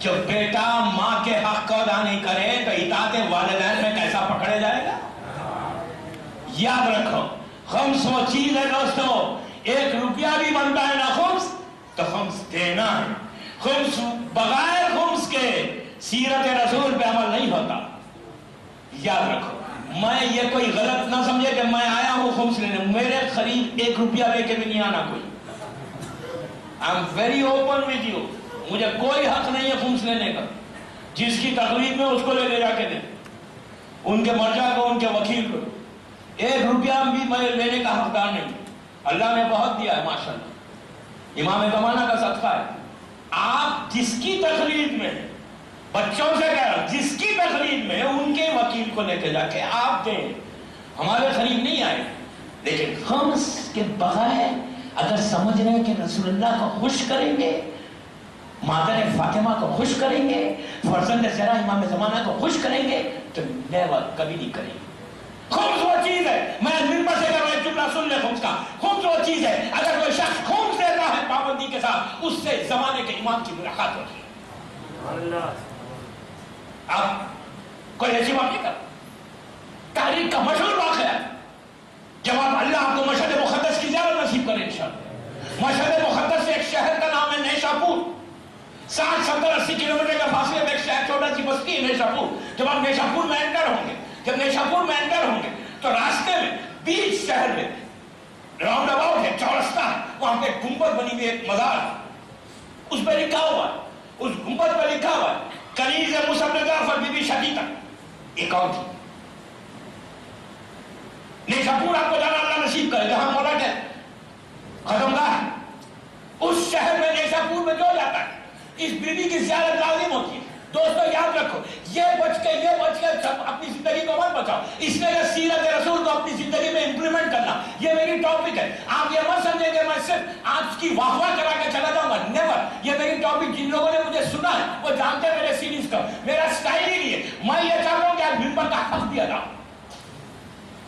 جو بیٹا ماں کے حق کو ادا نہیں کرے تو اطاعت والدین میں کیسا پکڑے جائے گا؟ یاد رکھو، خمس وہ چیز ہے دوستو، 1 روپیہ بھی بنتا ہے نا خمس تو خمس دینا ہے۔ خمس بغیر خمس کے سیرت رسول پہ عمل نہیں ہوتا، یاد رکھو۔ میں یہ کوئی غلط نہ سمجھے کہ میں آیا ہوں خمس لینے، میرے قریب 1 روپیہ لے کے بھی نہیں آنا کوئی۔ I'm very open with you، مجھے کوئی حق نہیں ہے خمس لینے کا۔ جس کی تقریب میں اس کو لے جا کے دیں، ان کے مرجع کو، ان کے وکیل کو۔ 1 روپیہ بھی میں لینے کا حقدار نہیں۔ اللہ نے بہت دیا ہے ماشاءاللہ، امام زمانہ کا صدقہ ہے۔ آپ جس کی تقریب میں، بچوں سے کہہ رہا، جس کی تقریب میں ان کے وکیل کو لے کے جا کے آپ دیں، ہمارے قریب نہیں آئے۔ لیکن خمس کے بغیر اگر سمجھ رہے ہیں کہ رسول اللہ کو خوش کریں گے، مادر فاطمہ کو خوش کریں گے، فرزند زہرا امام زمانہ کو خوش کریں گے، تو نیور، کبھی نہیں کریں گے۔ خمس وہ چیز ہے، میں منبر سے کر رہا ہوں، جملہ سن لے خمس کا۔ خمس وہ چیز ہے، اگر کوئی شخص خمس دیتا ہے پابندی کے ساتھ، اس سے زمانے کے امام کی ملاقات ہوتی ہے۔ آپ کوئی ایسی بات نہیں کرتا۔ تاریخ کا مشہور واقعہ ہے، جب آپ اللہ آپ کو مشہد مقدس کی زیارت نصیب کرے انشاءاللہ۔ مشہد مقدس سے ایک شہر کا نام ہے نیشاپور، 60 70 80 کلومیٹر کا فاصلے میں ایک شہر، چھوٹا سی بستی ہے نیشاپور۔ جب آپ نیشاپور میں انٹر ہوں گے، جب نیشاپور میں انٹر ہوں گے تو راستے میں بیچ شہر میں راؤنڈ اباؤٹ ہے، چورستہ ہے، وہاں پہ گنبد بنی ہوئی ایک مزار ہے، اس پہ لکھا ہوا ہے، اس گنبد پہ لکھا ہوا ہے کنیز موسیٰ بن جعفر بی بی شقیقہ۔ ایک اور تھی نیشاپور، آپ کو جانا اللہ نصیب کرے، جہاں مولا ہے ختم گاہ ہے، اس شہر میں نیشاپور میں جو جاتا ہے اس بی بی کی زیارت لازم ہوتی ہے۔ دوستو یاد رکھو، یہ بچ کے اپنی زندگی کو مت بچاؤ، اس میں سیرت رسول کو اپنی زندگی میں امپلیمنٹ کرنا، یہ میری ٹاپک ہے۔ آپ یہ مت سمجھیں کہ میں صرف آج کی واہ واہ کرا کے چلا جاؤں گا، نیور۔ یہ میری ٹاپک، جن لوگوں نے مجھے سنا ہے وہ جانتے ہیں میرے سیریز کا، میرا سٹائل ہی نہیں ہے۔ میں یہ چاہتا ہوں کہ آج منبر کا حق دیا جاؤ،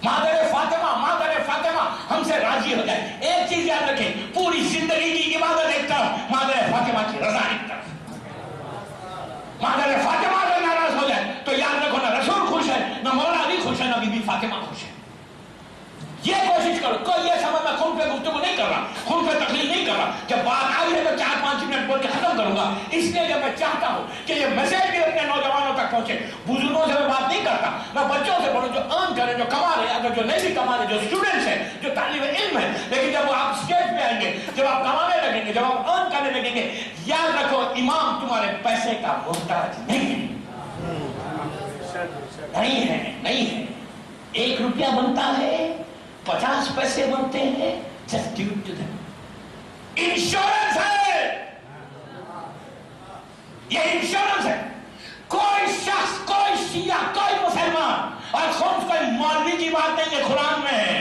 مادر فاطمہ ہم سے راضی ہو جائے۔ ایک چیز یاد رکھیں، پوری زندگی کی عبادت ایک طرف، مادر فاطمہ کی رضا ایک طرف۔ مادر فاطمہ اگر ناراض ہو جائے تو یاد رکھو نہ رسول خوش ہے، نہ مولا علی خوش ہے، نہ بی بی فاطمہ خوش ہے۔ یہ کوشش کرو، کوئی یہ سمجھ میں خون پہ گفتگو نہیں کر رہا، خون پہ تقریر نہیں کر رہا، جب بات آئی ہے تو 4-5 منٹ بول کے ختم کروں گا، اس لیے کہ میں چاہتا ہوں کہ یہ میسج بھی اپنے نوجوانوں تک پہنچے۔ بزرگوں سے میں بات نہیں کرتا، میں بچوں سے بولوں جو ارن کریں، جو کما رہے ہیں، اگر جو نہیں بھی کما رہے، جو اسٹوڈنٹس ہیں، جو طالب علم ہیں، لیکن جب وہ آپ اسٹیج پہ آئیں گے، جب آپ کمانے لگیں گے، جب آپ ارن کرنے لگیں گے، یاد رکھو امام تمہارے پیسے کا محتاج نہیں ہے، نہیں ہے۔ 1 روپیہ بنتا ہے، 50 پیسے بنتے ہیں، just give it to them۔ Insurance ہے، یہ انشورنس ہے۔ کوئی شخص، کوئی شیعہ، کوئی مسلمان، اور خمس کوئی مولوی کی بات نہیں ہے، قرآن میں ہے۔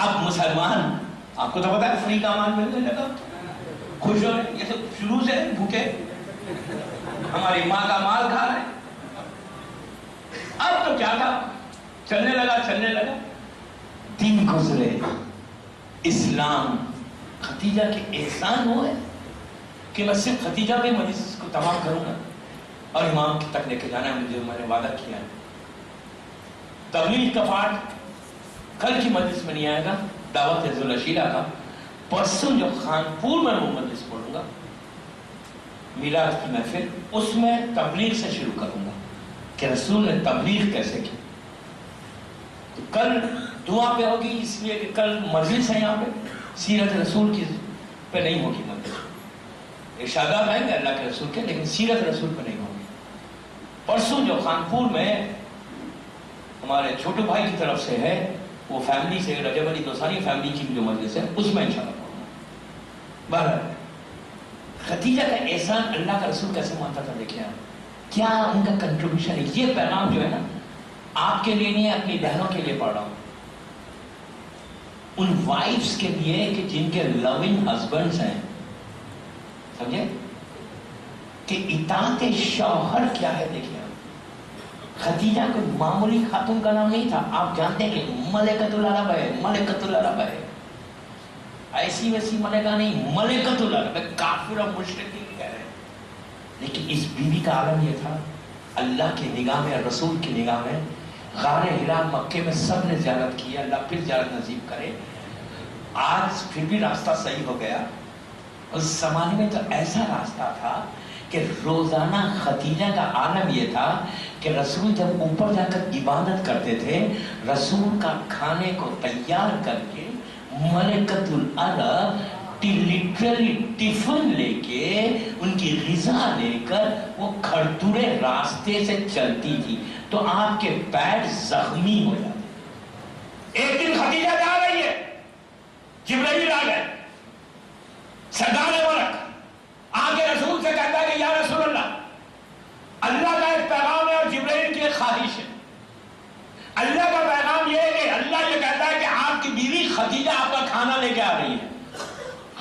اب مسلمان آپ کو تو پتا ہے فری کا مال ملنے لگا خوش ہو رہے, یہ تو شروع سے بھوکے ہماری ماں کا مال کھا رہے. اب تو کیا تھا, چلنے لگا دن گزرے, اسلام ختیجہ کے احسان ہوئے کہ میں صرف ختیجہ کے مجلس کو تمام کروں گا اور امام تک لے کے جانا ہے مجھے, میں نے وعدہ کیا ہے. تبلیغ کا پارٹ کل کی مجلس میں نہیں آئے گا, دعوت ذوالعشیرہ کا پرسوں جو خانپور میں وہ مجلس پڑھوں گا میلاد کی محفل, اس میں تبلیغ سے شروع کروں گا کہ رسول نے تبلیغ کیسے کی. تو کل دعا پہ ہوگی, اس لیے کہ کل مجلس ہے یہاں پہ, سیرت رسول کی پہ نہیں ہوگی مجلس. ارشادات آئیں گے اللہ کے رسول کے, لیکن سیرت رسول پہ نہیں ہوگی. پرسوں جو خانپور میں ہمارے چھوٹے بھائی کی طرف سے ہے, وہ فیملی سے رجب علی دوسانی فیملی کی جو مجلس ہے اس میں انشاءاللہ پڑھوں گا. بہرحال ختیجہ کا احسان اللہ کا رسول کیسے مانتا تھا, دیکھیں آپ کیا ان کا کنٹریبیوشن ہے. یہ پیغام جو ہے نا آپ کے لیے نہیں ہے, اپنی بہنوں کے لیے پڑھ رہا ہوں, ان وائفز کے لیے کہ جن کے لونگ ہسبینڈز ہیں, سمجھے کہ اطاعت شوہر کیا ہے. دیکھیں ختیجہ کوئی معمولی خاتون کا نام نہیں تھا, آپ جانتے ہیں کہ ملکۃ العرب ہے, ملکۃ العرب ہے, ایسی ویسی ملکہ نہیں, ملکۃ العرب ہے. کافر اور مشرک نہیں کہہ رہے, لیکن اس بیوی کا عالم یہ تھا اللہ کی نگاہ میں, رسول کی نگاہ میں. غار حرا مکے میں سب نے زیارت کی, اللہ پھر زیارت نصیب کرے. آج پھر بھی راستہ صحیح ہو گیا. اس زمانے میں تو ایسا راستہ تھا کہ روزانہ ختیجہ کا عالم یہ تھا کہ رسول جب اوپر جا کر عبادت کرتے تھے, رسول کا کھانے کو تیار کر کے ملکۃ العرب لٹرلی ٹفن لے کے, ان کی غذا لے کر وہ کھڑتوڑے راستے سے چلتی تھی تو آپ کے پیر زخمی ہو جاتے. ایک دن ختیجہ جا رہی ہے, جبرائیل آ گئے, سردار ملک آگے رسول سے کہتا ہے کہ یا رسول اللہ, اللہ کا ایک پیغام ہے اور جبرائیل کی ایک خواہش ہے. اللہ کا پیغام یہ ہے کہ اللہ یہ کہتا ہے کہ آپ کی بیوی ختیجہ آپ کا کھانا لے کے آ رہی ہے.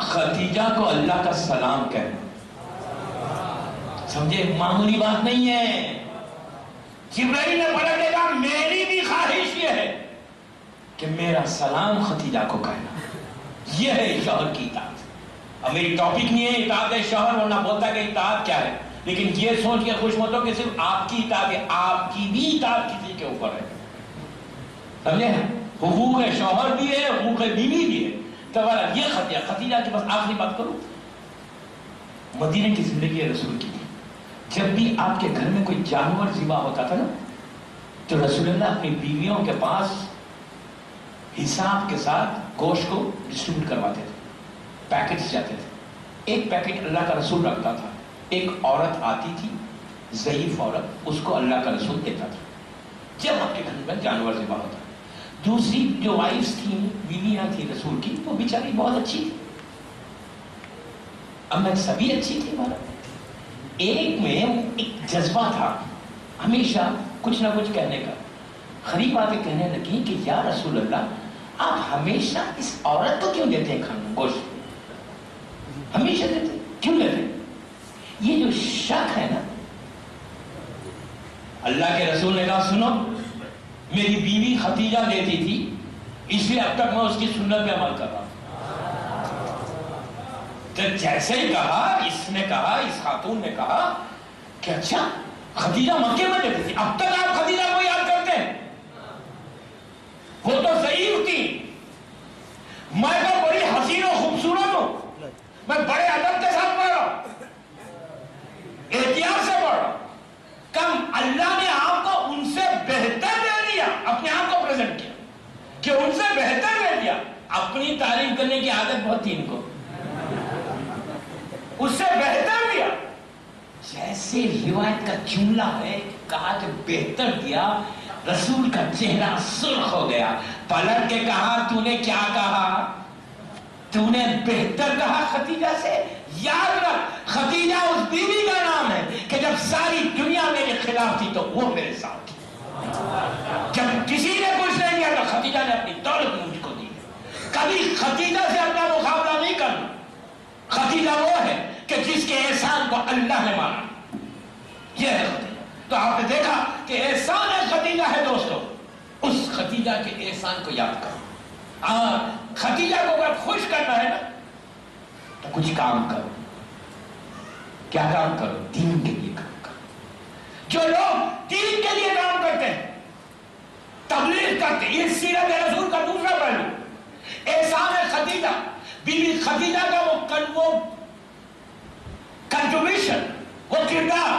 ختیجہ کو اللہ کا سلام کہنا, سمجھے, معمولی بات نہیں ہے. جبرائیل نے پلٹ کے کہا میری بھی خواہش یہ ہے کہ میرا سلام ختیجہ کو کہنا. یہ ہے شوہر کی اطاعت. اب میری ٹاپک نہیں ہے اطاعت شوہر, ورنہ بولتا کہ اطاعت کیا ہے, لیکن یہ سوچ کے خوش مت ہو کہ صرف آپ کی اطاعت ہے, آپ کی بھی اطاعت کسی کے اوپر ہے. سمجھے, حقوق شوہر بھی ہے, حقوق بیوی بھی ہے. تو یہ ختیجہ کی بس آخری بات کروں, مدینے کی زندگی رسول کی تھی. جب بھی آپ کے گھر میں کوئی جانور ذبح ہوتا تھا نا, تو رسول اللہ اپنی بیویوں کے پاس حساب کے ساتھ گوشت کو ڈسٹریبیوٹ کرواتے تھے, پیکٹس جاتے تھے. ایک پیکٹ اللہ کا رسول رکھتا تھا, ایک عورت آتی تھی ضعیف عورت, اس کو اللہ کا رسول دیتا تھا جب آپ کے گھر میں جانور ذبح ہوتا. دوسری جو وائفز تھیں, بیویاں تھیں رسول کی, وہ بیچاری بہت اچھی تھی. اب میں سبھی اچھی تھی ہمارا, ایک میں ایک جذبہ تھا ہمیشہ کچھ نہ کچھ کہنے کا. غریب باتیں کہنے لگی کہ یا رسول اللہ, آپ ہمیشہ اس عورت کو کیوں دیتے ہیں کھانا, گوشت ہمیشہ دیتے, کیوں دیتے؟ یہ جو شک ہے نا, اللہ کے رسول نے کہا سنو, میری بیوی ختیجہ دیتی تھی, اس لیے اب تک میں اس کی سنت پہ عمل کر رہا ہوں. تو جیسے ہی کہا, اس نے کہا, اس خاتون نے کہا کہ اچھا ختیجہ مکے میں دیتی تھی, اب تک آپ ختیجہ کو یاد کرتے ہیں, وہ تو ضعیف تھی, میں تو بڑی حسین و خوبصورت ہوں, میں بڑے ادب کے ساتھ پڑھ رہا ہوں, احتیاط سے پڑھ رہا ہوں. کم اللہ نے آپ کو ان سے بہتر دے دیا, اپنے آپ کو پریزنٹ کیا کہ ان سے بہتر دے دیا. اپنی تعریف کرنے کی عادت بہت تھی ان کو, اس سے بہتر دیا. جیسے روایت کا جملہ ہے, کہا کہ بہتر دیا, رسول کا چہرہ سرخ ہو گیا. پلٹ کے کہا تو نے کیا کہا, تو نے بہتر کہا ختیجہ سے. یاد رکھ, ختیجہ اس بیوی کا نام ہے کہ جب ساری دنیا میرے خلاف تھی تو وہ میرے ساتھ تھی. جب کسی نے کچھ نہیں دیا تو ختیجہ نے اپنی دولت مجھ کو دی. ختیجہ سے اپنا مقابلہ نہیں کرنا. ختیجہ وہ ہے کہ جس کے احسان کو اللہ نے مانا. یہ ہے ختیجہ. تو آپ نے دیکھا کہ احسان ختیجہ ہے دوستو. اس ختیجہ کے احسان کو یاد کرو. اور ختیجہ کو اگر خوش کرنا ہے نا تو کچھ کام کرو. کیا کام کرو؟ دین کے لیے کام کرو. جو لوگ دین کے لیے کام کرتے ہیں، تبلیغ کرتے ہیں، یہ سیرت رسول کا دوسرا پہلو. احسان ختیجہ، بی بی ختیجہ کا وہ کنٹریبیوشن، وہ کردار،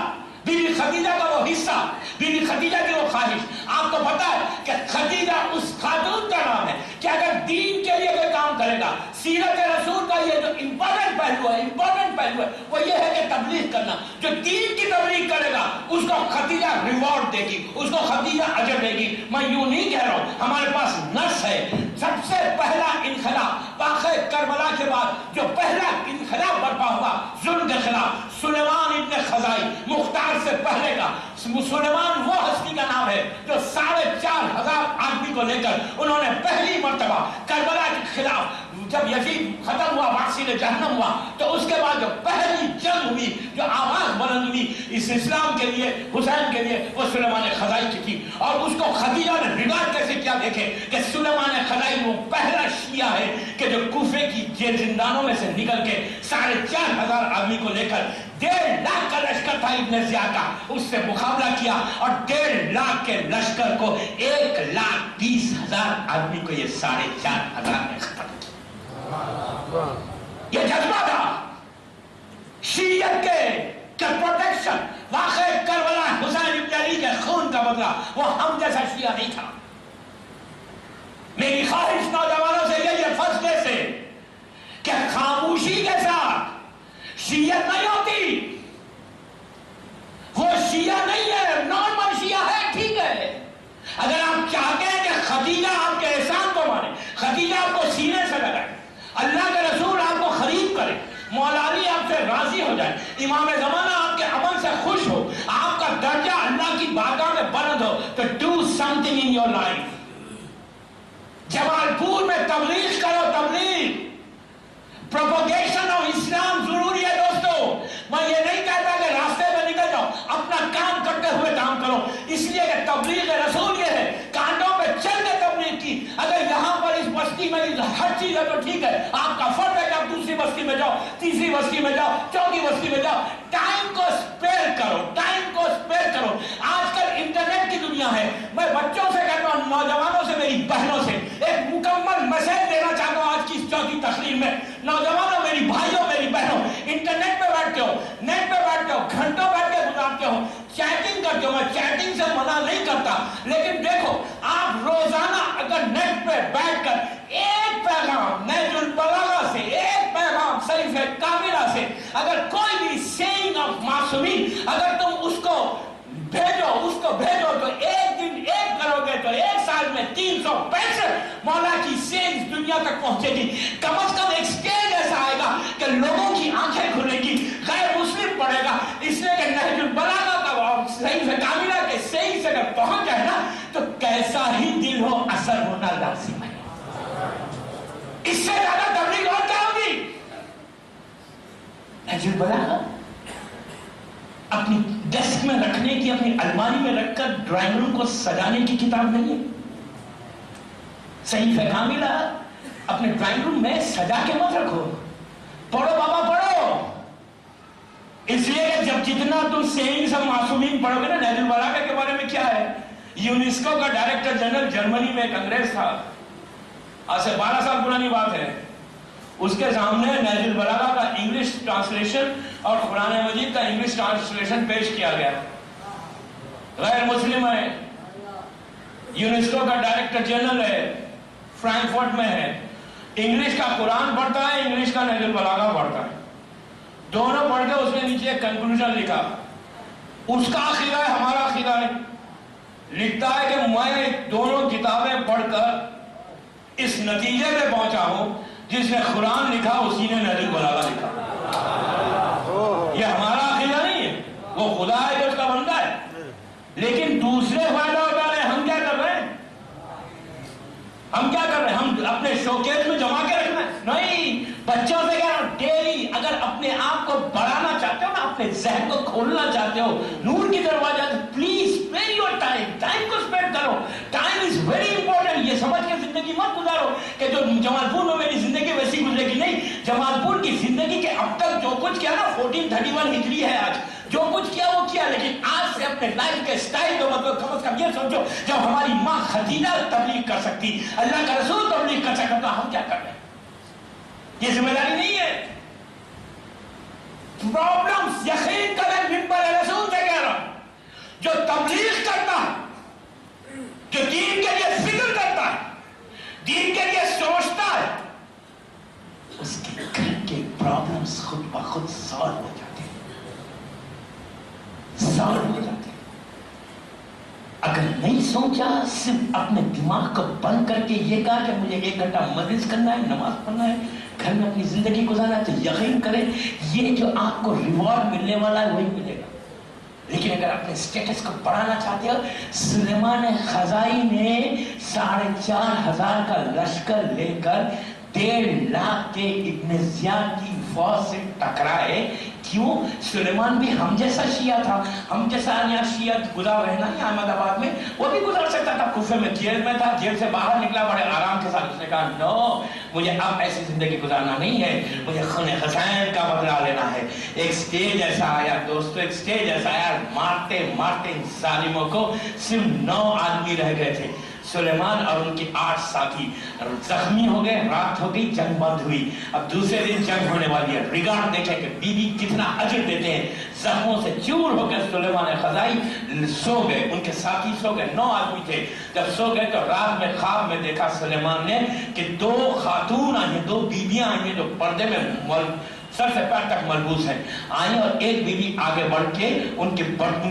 بی بی ختیجہ کا وہ حصہ، بی بی ختیجہ کی وہ خواہش. آپ کو پتا ہے کہ ختیجہ اس خاتون کا نام ہے کہ اگر دین کے لیے کوئی کام کرے گا، سیرت رسول کا یہ جو امپورٹنٹ پہلو ہے وہ یہ ہے کہ تبلیغ کرنا. جو دین کی تبلیغ کرے گا اس کو ختیجہ ریوارڈ دے گی، اس کو ختیجہ اجر دے گی. میں یوں نہیں کہہ رہا ہوں، ہمارے پاس نص ہے. سب سے پہلا انقلاب واقع کربلا کے بعد جو پہلا انقلاب برپا ہوا ظلم کے خلاف، سلیمان ابن خزائی، مختار سے پہلے کا. سلیمان وہ ہستی کا نام ہے جو 4,500 آدمی کو لے کر انہوں نے پہلی مرتبہ کربلا کے خلاف، جب یزید ختم ہوا، واقعی جہنم ہوا، تو اس کے بعد جو پہلی جنگ ہوئی، جو آواز بلند ہوئی اس اسلام کے لیے، حسین کے لیے، وہ سلیمان خزائی کی تھی. اور اس کو ختیجہ نے ریگارڈ کیسے کیا؟ دیکھیں کہ سلیمان خزائی وہ پہلا شیعہ ہے کہ جو کوفے کی جیل زندانوں میں سے نکل کے 4,500 آدمی کو لے کر 1.5 لاکھ کا لشکر تھا ابن زیاد کا، اس سے مقابلہ کیا اور 1.5 لاکھ کے لشکر کو 1,20,000 آدمی کو یہ 4,500 میں ختم کیا. یہ جذبہ تھا شیعت کے پروٹیکشن. واقع کربلا حسین ابن علی کے خون کا بدلہ، وہ ہم جیسا شیعہ نہیں تھا. میری خواہش نوجوانوں سے یہ فیصلے سے کہ خاموشی کے ساتھ شیعت نہیں ہوتی. وہ شیعہ نہیں ہے، نارمل شیعہ ہے، ٹھیک ہے. اگر آپ چاہتے ہیں کہ ختیجہ آپ کے احسان کو مانے، ختیجہ آپ کو سینے سے لگائے، اللہ کے رسول آپ کو خرید کرے، مولا علی آپ سے راضی ہو جائے، امام زمانہ آپ کے عمل سے خوش ہو، آپ کا درجہ اللہ کی بارگاہ میں بلند ہو، تو do something in your life. جمال پور میں تبلیغ کرو. تبلیغ، پروپیگیشن آف اسلام ضروری ہے دوستو. میں یہ نہیں کہتا کہ راستے میں نکل جاؤ، اپنا کام کرتے ہوئے کام کرو. اس لیے کہ تبلیغ رسول یہ ہے، کانٹوں پہ چل کے تبلیغ کی. اگر یہاں پر اس بستی میں ہر چیز ہے تو ٹھیک ہے، آپ کا فرض ہے کہ آپ دوسری بستی میں جاؤ، تیسری بستی میں جاؤ، چوتھی بستی میں جاؤ. ٹائم کو اسپیئر کرو، ٹائم کو اسپیئر کرو. آج کل انٹرنیٹ کی دنیا ہے. میں بچوں سے کہتا ہوں، نوجوانوں سے، میری بہنوں سے ایک مکمل میسج دینا چاہتا ہوں آج کی اس چوتھی تقریر میں. نوجوانوں، میری بھائیوں، میری بہنوں، انٹرنیٹ پہ بیٹھتے ہو، نیٹ پہ بیٹھتے ہو، گھنٹوں بیٹھ کے گزارتے ہو، چیٹنگ کرتے ہو. میں چیٹنگ سے منع نہیں کرتا، لیکن دیکھو آپ روزانہ اگر نیٹ پہ بیٹھ کر ایک پیغام نہج البلاغہ سے، ایک پیغام صحیح کاملہ سے، اگر کوئی بھی سیئنگ آف معصومین اگر تم اس کو بھیجو تو ایک دن ایک کرو گے تو ایک سال میں 365 مولا کی سیئنگز دنیا تک پہنچے گی. کم از کم ایک سٹیج ایسا آئے گا کہ لوگوں کی آنکھیں کھلے گی. غیر مسلم پڑھے گا، اس لیے کہ نہج البلاغہ کا صحیح سے کاملہ کے صحیح سے اگر پہنچ جائے نا تو کیسا ہی دل ہو اثر ہونا لازم ہے. اس سے زیادہ تبلیغ اور کیا ہوگی؟ نہج البلاغہ اپنی ڈیسک میں رکھنے کی، اپنی الماری میں رکھ کر ڈرائنگ روم کو سجانے کی کتاب نہیں ہے. صحیح کاملہ اپنے ڈرائنگ روم میں سجا کے مت رکھو. پڑھو بابا، پڑھو. اس لیے کہ جب جتنا تم سیئنگز آف معصومین پڑھو گے نا، نہج البلاغہ کے بارے میں کیا ہے، یونیسکو کا ڈائریکٹر جنرل جرمنی میں ایک انگریز تھا، آج سے 12 سال پرانی بات ہے. اس کے سامنے نہج البلاغہ کا انگلش ٹرانسلیشن اور قرآن مجید کا انگلش ٹرانسلیشن پیش کیا گیا. غیر مسلم ہے، یونیسکو کا ڈائریکٹر جنرل ہے، فرینکفرٹ میں ہے، انگلش کا قرآن پڑھتا ہے، انگلش کا نہج البلاغہ پڑھتا ہے. دونوں پڑھ کے اس نے نیچے ایک کنکلوژن لکھا. اس کا عقیدہ ہے، ہمارا عقیدہ ہے. لکھتا ہے کہ میں دونوں کتابیں پڑھ کر اس نتیجے پہ پہنچا ہوں، جس نے قرآن لکھا اسی نے نہج البلاغہ لکھا. یہ ہمارا عقیدہ نہیں ہے، وہ خدا ہے جو اس کا بندہ ہے. لیکن دوسرے فائدہ اٹھا رہے ہیں. ہم کیا کر رہے ہیں؟ ہم کیا کر رہے ہیں؟ ہم اپنے شوکیس میں جما کے رکھنا بچوں سے کہہ رہا ہوں ڈیلی اگر اپنے آپ کو بڑھانا چاہتے ہو نا، اپنے ذہن کو کھولنا چاہتے ہو نور کی دروازہ، پلیز اسپینڈ یور ٹائم کو اسپینڈ کرو. Time is very important. یہ سمجھ کے زندگی مت گزارو کہ جو جمال پور میں میری زندگی ویسی گزرے گی. نہیں، جمال پور کی زندگی کے اب تک جو کچھ کیا نا 1431 ہجری ہے آج، جو کچھ کیا وہ کیا، لیکن آج سے اپنے لائف کے سٹائل کو مطلب کم از کم یہ سمجھو جب ہماری ماں خدیجہ تبلیغ کر سکتی، اللہ کا رسول تبلیغ کر سکتا، تو ہم کیا کر رہے ہیں؟ یہ ذمہ داری نہیں ہے. پرابلمز یقین کریں، منبر رسول سے کہہ رہا ہوں، جو تبلیغ کرتا ہے، جو دین کے لیے فکر کرتا ہے، دین کے لیے سوچتا ہے، اس کے گھر کے پرابلمز خود بخود سالو ہو جاتے ہیں، سالو ہو جاتے ہیں. اگر نہیں سوچا، صرف اپنے دماغ کو بند کر کے یہ کہا کہ مجھے 1 گھنٹہ مجلس کرنا ہے، نماز پڑھنا ہے، گھر میں اپنی زندگی گزارنا ہے، تو یقین کریں یہ جو آپ کو ریوارڈ ملنے والا ہے وہی ملے گا. لیکن اگر اپنے سٹیٹس کو بڑھانا چاہتے ہو، سلیمان خزائی نے 4,500 کا لشکر لے کر 1.5 لاکھ کے ابن زیاد کی فوج سے ٹکرائے. کیوں؟ سلیمان بھی ہم جیسا شیعہ تھا، ہم جیسا یہاں شیعہ گزار رہنا ہے احمد آباد میں، وہ بھی گزار سکتا تھا. کوفے میں جیل میں تھا، جیل سے باہر نکلا بڑے آرام کے ساتھ. اس نے کہا نو، مجھے اب ایسی زندگی گزارنا نہیں ہے، مجھے خون حسین کا بدلہ لینا ہے. ایک سٹیج ایسا آیا دوستو، ایک سٹیج ایسا آیا، مارتے مارتے ان ظالموں کو صرف 9 آدمی رہ گئے تھے. سلیمان اور ان کے 8 ساتھی زخمی ہو گئے. رات ہو گئی، جنگ بند ہوئی. اب دوسرے دن جنگ ہونے والی ہے. ریگارڈ دیکھیں کہ بی بی کتنا اجر دیتے ہیں. زخموں سے چور ہو گئے سلیمان خزائی سو گئے، ان کے ساتھی سو گئے. 9 آدمی تھے. جب سو گئے تو رات میں خواب میں دیکھا سلیمان نے کہ 2 خاتون آئی ہیں، 2 بیویاں آئی ہیں جو پردے میں سر سے پیر تک ملبوس ہیں. آئیں اور ایک بیوی آگے بڑھ کے ان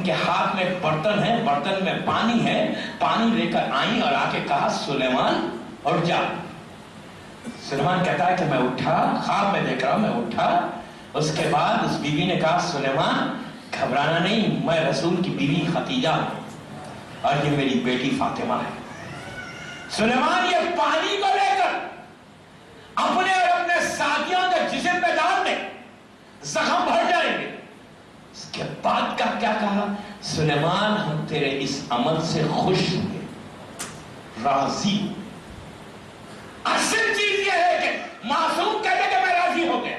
کے ہاتھ میں برتن ہے، برتن میں پانی ہے، پانی لے کر آئیں اور آ کے کہا سلیمان اٹھ جا. سلیمان کہتا ہے کہ میں اٹھا، خواب میں دیکھ رہا ہوں، میں اٹھا. اس کے بعد اس بیوی نے کہا سلیمان گھبرانا نہیں، میں رسول کی بیوی خدیجہ ہوں اور یہ میری بیٹی فاطمہ ہے. سلیمان یہ پانی کو لے کر اپنے اور اپنے ساتھیوں کے جسم پہ ڈال دے، زخم بھر جائیں گے. اس کے بعد کا کیا کہا؟ سلیمان ہم تیرے اس عمل سے خوش ہوئے، راضی. اصل چیز یہ ہے کہ معصوم کہتے کہ میں راضی ہو گیا.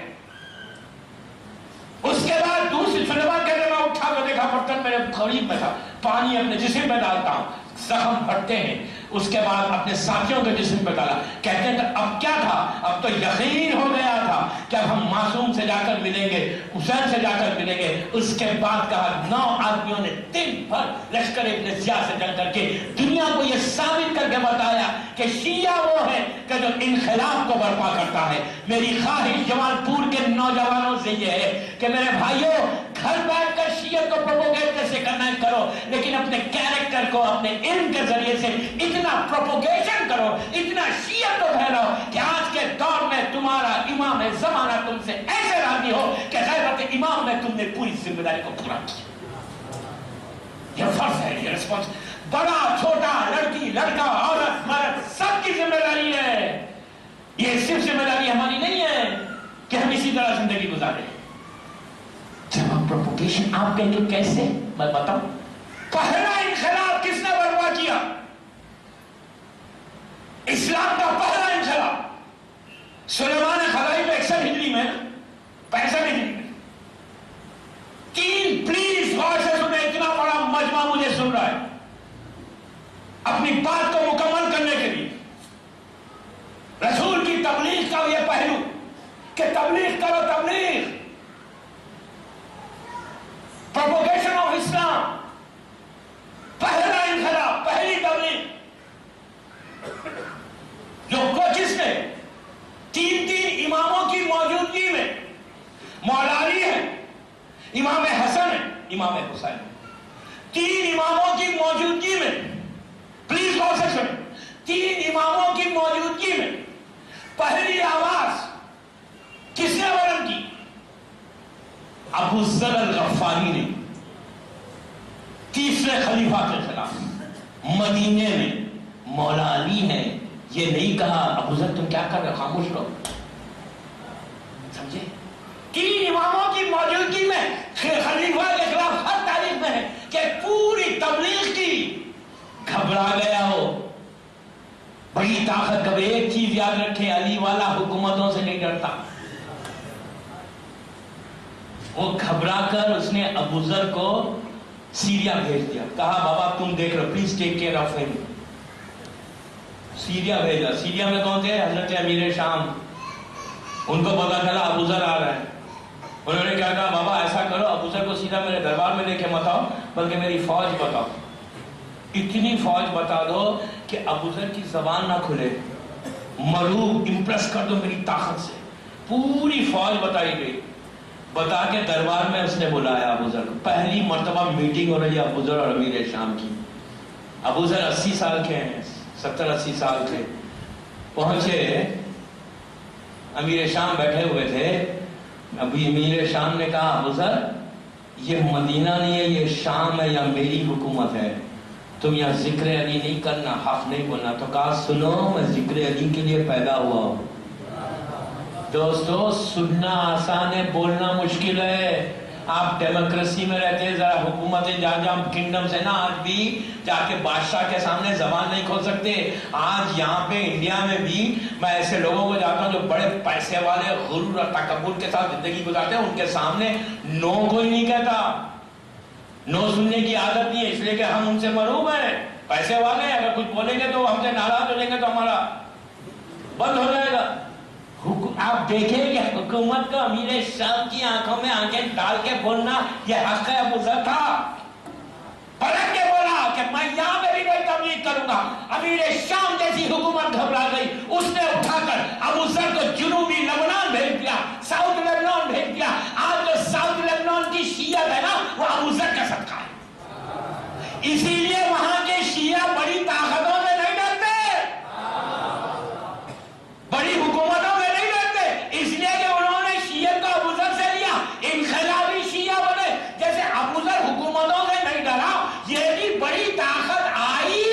اس کے بعد دوسری سلیمان کہتے میں اٹھا کے دیکھا برتن میرے قریب میں تھا، پانی اپنے جسم پہ ڈالتا ہوں، زخم بھرتے ہیں. اس کے بعد اپنے ساتھیوں کے جسم پہ ڈالا. کہتے ہیں کہ اب کیا تھا؟ اب تو یقین ہو گیا تھا کہ اب ہم معصوم سے جا کر ملیں گے، حسین سے جا کر ملیں گے. اس کے بعد کہا 9 آدمیوں نے دن بھر لشکر ابن زیاد سے جنگ کر کے دنیا کو یہ ثابت کر کے بتایا کہ شیعہ وہ ہے کہ جو انقلاب کو برپا کرتا ہے. میری خواہش جمال پور کے نوجوانوں سے یہ ہے کہ میرے بھائیوں، گھر بیٹھ کر شیعہ کو پروپوگیٹ کیسے کرنا ہے کرو، لیکن اپنے کیریکٹر کو اپنے علم کے ذریعے سے اتنا پروپوگیشن کرو، اتنا شیعہ کو پھیلاؤ کہ آج کے دور میں تمہارا امام زمانہ تم سے ایسے راضی ہو کہ غیبت امام میں تم نے پوری ذمہ داری کو پورا کیا. یہ فرض ہے، یہ رسپانس. بڑا چھوٹا، لڑکی لڑکا، عورت مرد، سب کی ذمہ داری ہے. یہ صرف ذمہ داری ہماری نہیں ہے کہ ہم اسی طرح زندگی گزارے. جب ہم پروپوگیشن آپ کہیں گے کیسے، میں بتاؤں. پہلا انقلاب کس نے برپا کیا؟ اسلام کا پہلا انقلاب سلیمان خزائی میں 61 ہجری میں، 65 ہجری میں. 3 پلیز غور سے سنیں، اتنا بڑا مجمع مجھے سن رہا ہے. اپنی بات کو مکمل کرنے کے لیے رسول کی تبلیغ کا یہ پہلو کہ تبلیغ کرو، تبلیغ، پروپوگیشن آف اسلام. پہلا انقلاب، پہلی تبلیغ جو جس نے 3 اماموں کی موجودگی میں، مولا علی ہے، امام حسن ہے، امام حسین، 3 اماموں کی موجودگی میں، پلیز غور سے سنیں، 3 اماموں کی موجودگی میں پہلی آواز کس نے بلند کی؟ ابو ذر الغفاری نے. تیسرے خلیفہ کے خلاف مدینے میں مولا علی ہے. یہ نہیں کہا ابو ذر تم کیا کر رہے، خاموش رہو. سمجھے؟ 3 اماموں کی موجودگی میں خلیفہ کے خلاف ہر تاریخ میں ہے کہ پوری تبلیغ کی گھبرا گیا ہو. بڑی طاقت. کب ایک چیز یاد رکھے، علی والا حکومتوں سے نہیں ڈرتا. وہ گھبرا کر اس نے ابو ذر کو سیریا بھیج دیا. کہا بابا تم دیکھ رہو، پلیز ٹیک کیئر آف ہم. سیریا بھیجا. سیریا میں کون تھے؟ حضرت امیر شام. ان کو پتا چلا ابو ذر آ رہا ہے. انہوں نے کیا کہا، بابا ایسا کرو، ابو ذر کو سیدھا میرے دربار میں لے کے مت آؤ، بلکہ میری فوج بتاؤ. اتنی فوج بتا دو کہ ابو ذر کی زبان نہ کھلے. مروب امپریس کر دو میری طاقت سے. پوری فوج بتائی گئی. بتا کے دربار میں اس نے بلایا ابو ذر کو. پہلی مرتبہ میٹنگ ہو رہی ہے ابو ذر اور امیر شام کی. ابو ذر 80 سال کے ہیں، 70-80 سال کے. پہنچے، امیر شام بیٹھے ہوئے تھے. ابھی امیر شام نے کہا ابو ذر یہ مدینہ نہیں ہے، یہ شام ہے، یا میری حکومت ہے، تم یہاں ذکر علی نہیں کرنا، حق نہیں بولنا. تو کہا سنو، میں ذکر علی کے لیے پیدا ہوا ہوں. دوستو سننا آسان ہے، بولنا مشکل ہے. آپ ڈیموکریسی میں رہتے ہیں، ذرا حکومتیں جہاں کنگڈمز ہیں نا، آج بھی جا کے بادشاہ کے سامنے زبان نہیں کھول سکتے. آج یہاں پہ انڈیا میں بھی میں ایسے لوگوں کو جاتا ہوں جو بڑے پیسے والے غرور اور تکبر کے ساتھ زندگی گزارتے ہیں، ان کے سامنے نو کوئی نہیں کہتا. نو سننے کی عادت نہیں ہے، اس لیے کہ ہم ان سے محروم ہیں، پیسے والے ہیں. اگر کچھ بولیں گے تو ہم سے ناراض ہو جائیں گے تو ہمارا بند ہو جائے گا. آپ دیکھیں کہ حکومت کو امیر شام کی آنکھوں میں آنکھیں ڈال کے بولنا یہ حق ہے. ابو ذر تھا، پلٹ کے بولا کہ میں یہاں پہ بھی کوئی تبلیغ کروں گا. امیر شام جیسی حکومت گھبرا گئی. اس نے اٹھا کر ابو ذر کو جنوبی لبنان بھیج دیا، ساؤتھ لبنان بھیج دیا. آج جو ساؤتھ لبنان کی شیعت ہے نا، وہ ابو ذر کا صدقہ ہے. اسی لیے وہاں کے شیعہ بڑی طاقتوں میں نہیں ڈرتے، بڑی حکومتوں میں نہیں ڈرتے، اس لیے کہ انہوں نے شیعت کو ابو ذر سے لیا. انقلابی شیعہ بنے. جیسے ابو ذر حکومتوں سے نہیں ڈرا، یہ بھی بڑی طاقت آئی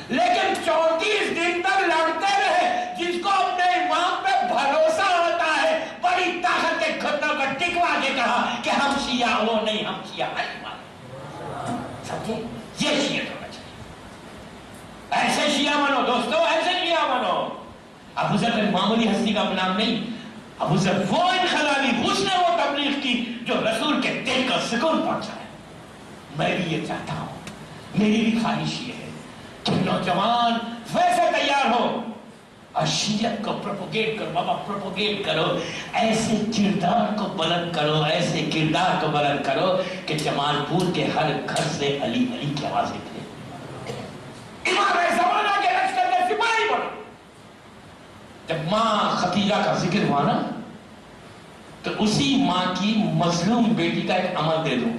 لیکن 34 دن تک لڑتے رہے. جس کو اپنے امام پہ بھروسہ ہوتا ہے، بڑی طاقت کے گھٹنوں کو ٹکوا کے کہا کہ ہم شیعہ وہ نہیں، ہم شیعہ نہیں والے. سمجھے؟ یہ شیعت ہونا چاہیے. ایسے شیعہ بنو دوستو، ایسے شیعہ بنو. ابو ذر کوئی معمولی ہستی کا نام نہیں. ابو ذر وہ انقلابی، اس نے وہ تبلیغ کی جو رسول کے دل کو سکون پہنچا ہے. میں بھی یہ چاہتا ہوں، میری بھی خواہش یہ ہے کہ نوجوان ویسے تیار ہو اور شیعت کو پروپوگیٹ کرو. بابا پروپوگیٹ کرو، ایسے کردار کو بلند کرو، ایسے کردار کو بلند کرو کہ جمال پور کے ہر گھر سے علی علی کی آواز نکلے. امام زمانہ کے لشکر کے سپاہی بنو. جب ماں ختیجہ کا ذکر ہوا نا، تو اسی ماں کی مظلوم بیٹی کا ایک عمل دے دوں.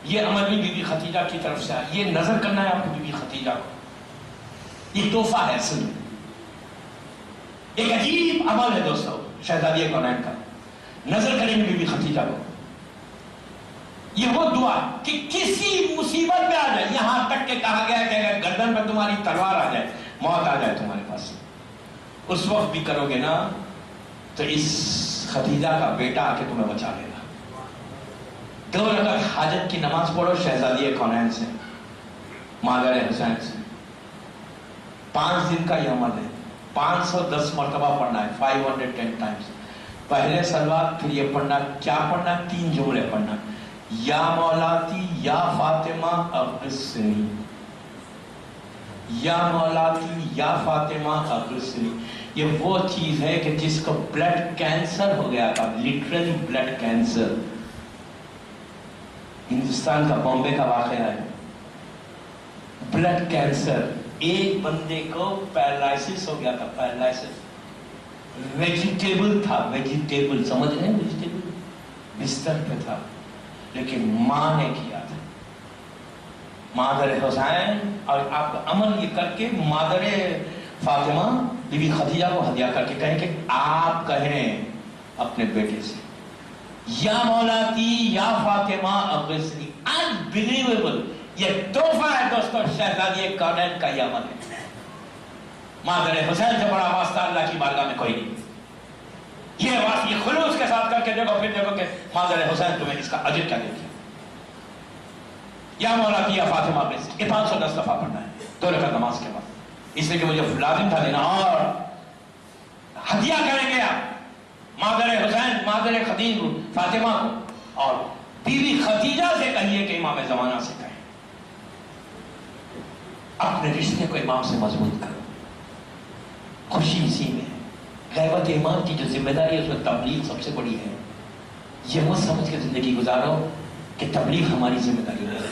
یہ عمل بھی بی بی ختیجہ کی طرف سے آیا. یہ نظر کرنا ہے آپ کو بی بی ختیجہ کو، یہ تحفہ ہے. سنو، ایک عجیب عمل ہے دوستو شہزادی کونین کا. نظر کریں گے بی بی ختیجہ کو. یہ وہ دعا کہ کسی مصیبت میں آ جائے، یہاں تک کہ کہا گیا کہ اگر گردن پر تمہاری تلوار آ جائے، موت آ جائے تمہارے پاس، اس وقت بھی کرو گے نا تو اس ختیجہ کا بیٹا آ کے تمہیں بچا لے گا. 2 رکعت حاجت کی نماز پڑھو شہزادی کونین سے، مادر حسین سے. 5 دن کا یہ عمل ہے. 510 مرتبہ پڑھنا ہے، 510 ٹائمز. پہلے سلوات، پھر یہ پڑھنا. کیا پڑھنا؟ 3 جملے پڑھنا. یا مولاتی یا فاطمہ اغثنی، یا مولاتی یا فاطمہ اغثنی. یہ وہ چیز ہے کہ جس کو بلڈ کینسر ہو گیا تھا، لٹرلی بلڈ کینسر. ہندوستان کا بامبے کا واقعہ ہے. بلڈ کینسر، ایک بندے کو پیرالائسس ہو گیا تھا. پیرالائسس، ویجیٹیبل تھا، ویجیٹیبل سمجھ رہے ہیں؟ ویجیٹیبل بستر پہ تھا، لیکن ماں نے کیا تھا. مادر حسین، اور آپ کا عمل یہ کر کے مادر فاطمہ بی بی ختیجہ کو ہدیہ کر کے کہیں کہ آپ کہیں اپنے بیٹے سے یا مولاتی یا فاطمہ اغثنی. انبلیویبل. یہ تحفہ ہے دوستو شہزادی کونین کا. یہ عمل ہے. مادر حسین سے بڑا واسطہ اللہ کی بارگاہ میں کوئی نہیں. پھر دیکھو کہ مادر حسین تمہیں اس کا اجر کیا دیتی ہے. یا مولا کیا فاطمہ پہ یہ 510 دفعہ پڑھنا ہے 2 رکعت نماز کے بعد, اس لیے کہ مجھے لازم تھا دینا. اور ہدیہ کریں گے آپ مادر حسین مادر خدیجہ فاطمہ کو, اور بیوی خدیجہ سے کہیے کہ امام زمانہ سے کہیں اپنے رشتے کو امام سے مضبوط کرو. خوشی اسی میں ہے. غیبت امام کی جو ذمہ داری ہے اس میں تبلیغ سب سے بڑی ہے. یہ مت سمجھ کے زندگی گزارو کہ تبلیغ ہماری ذمہ داری ہے.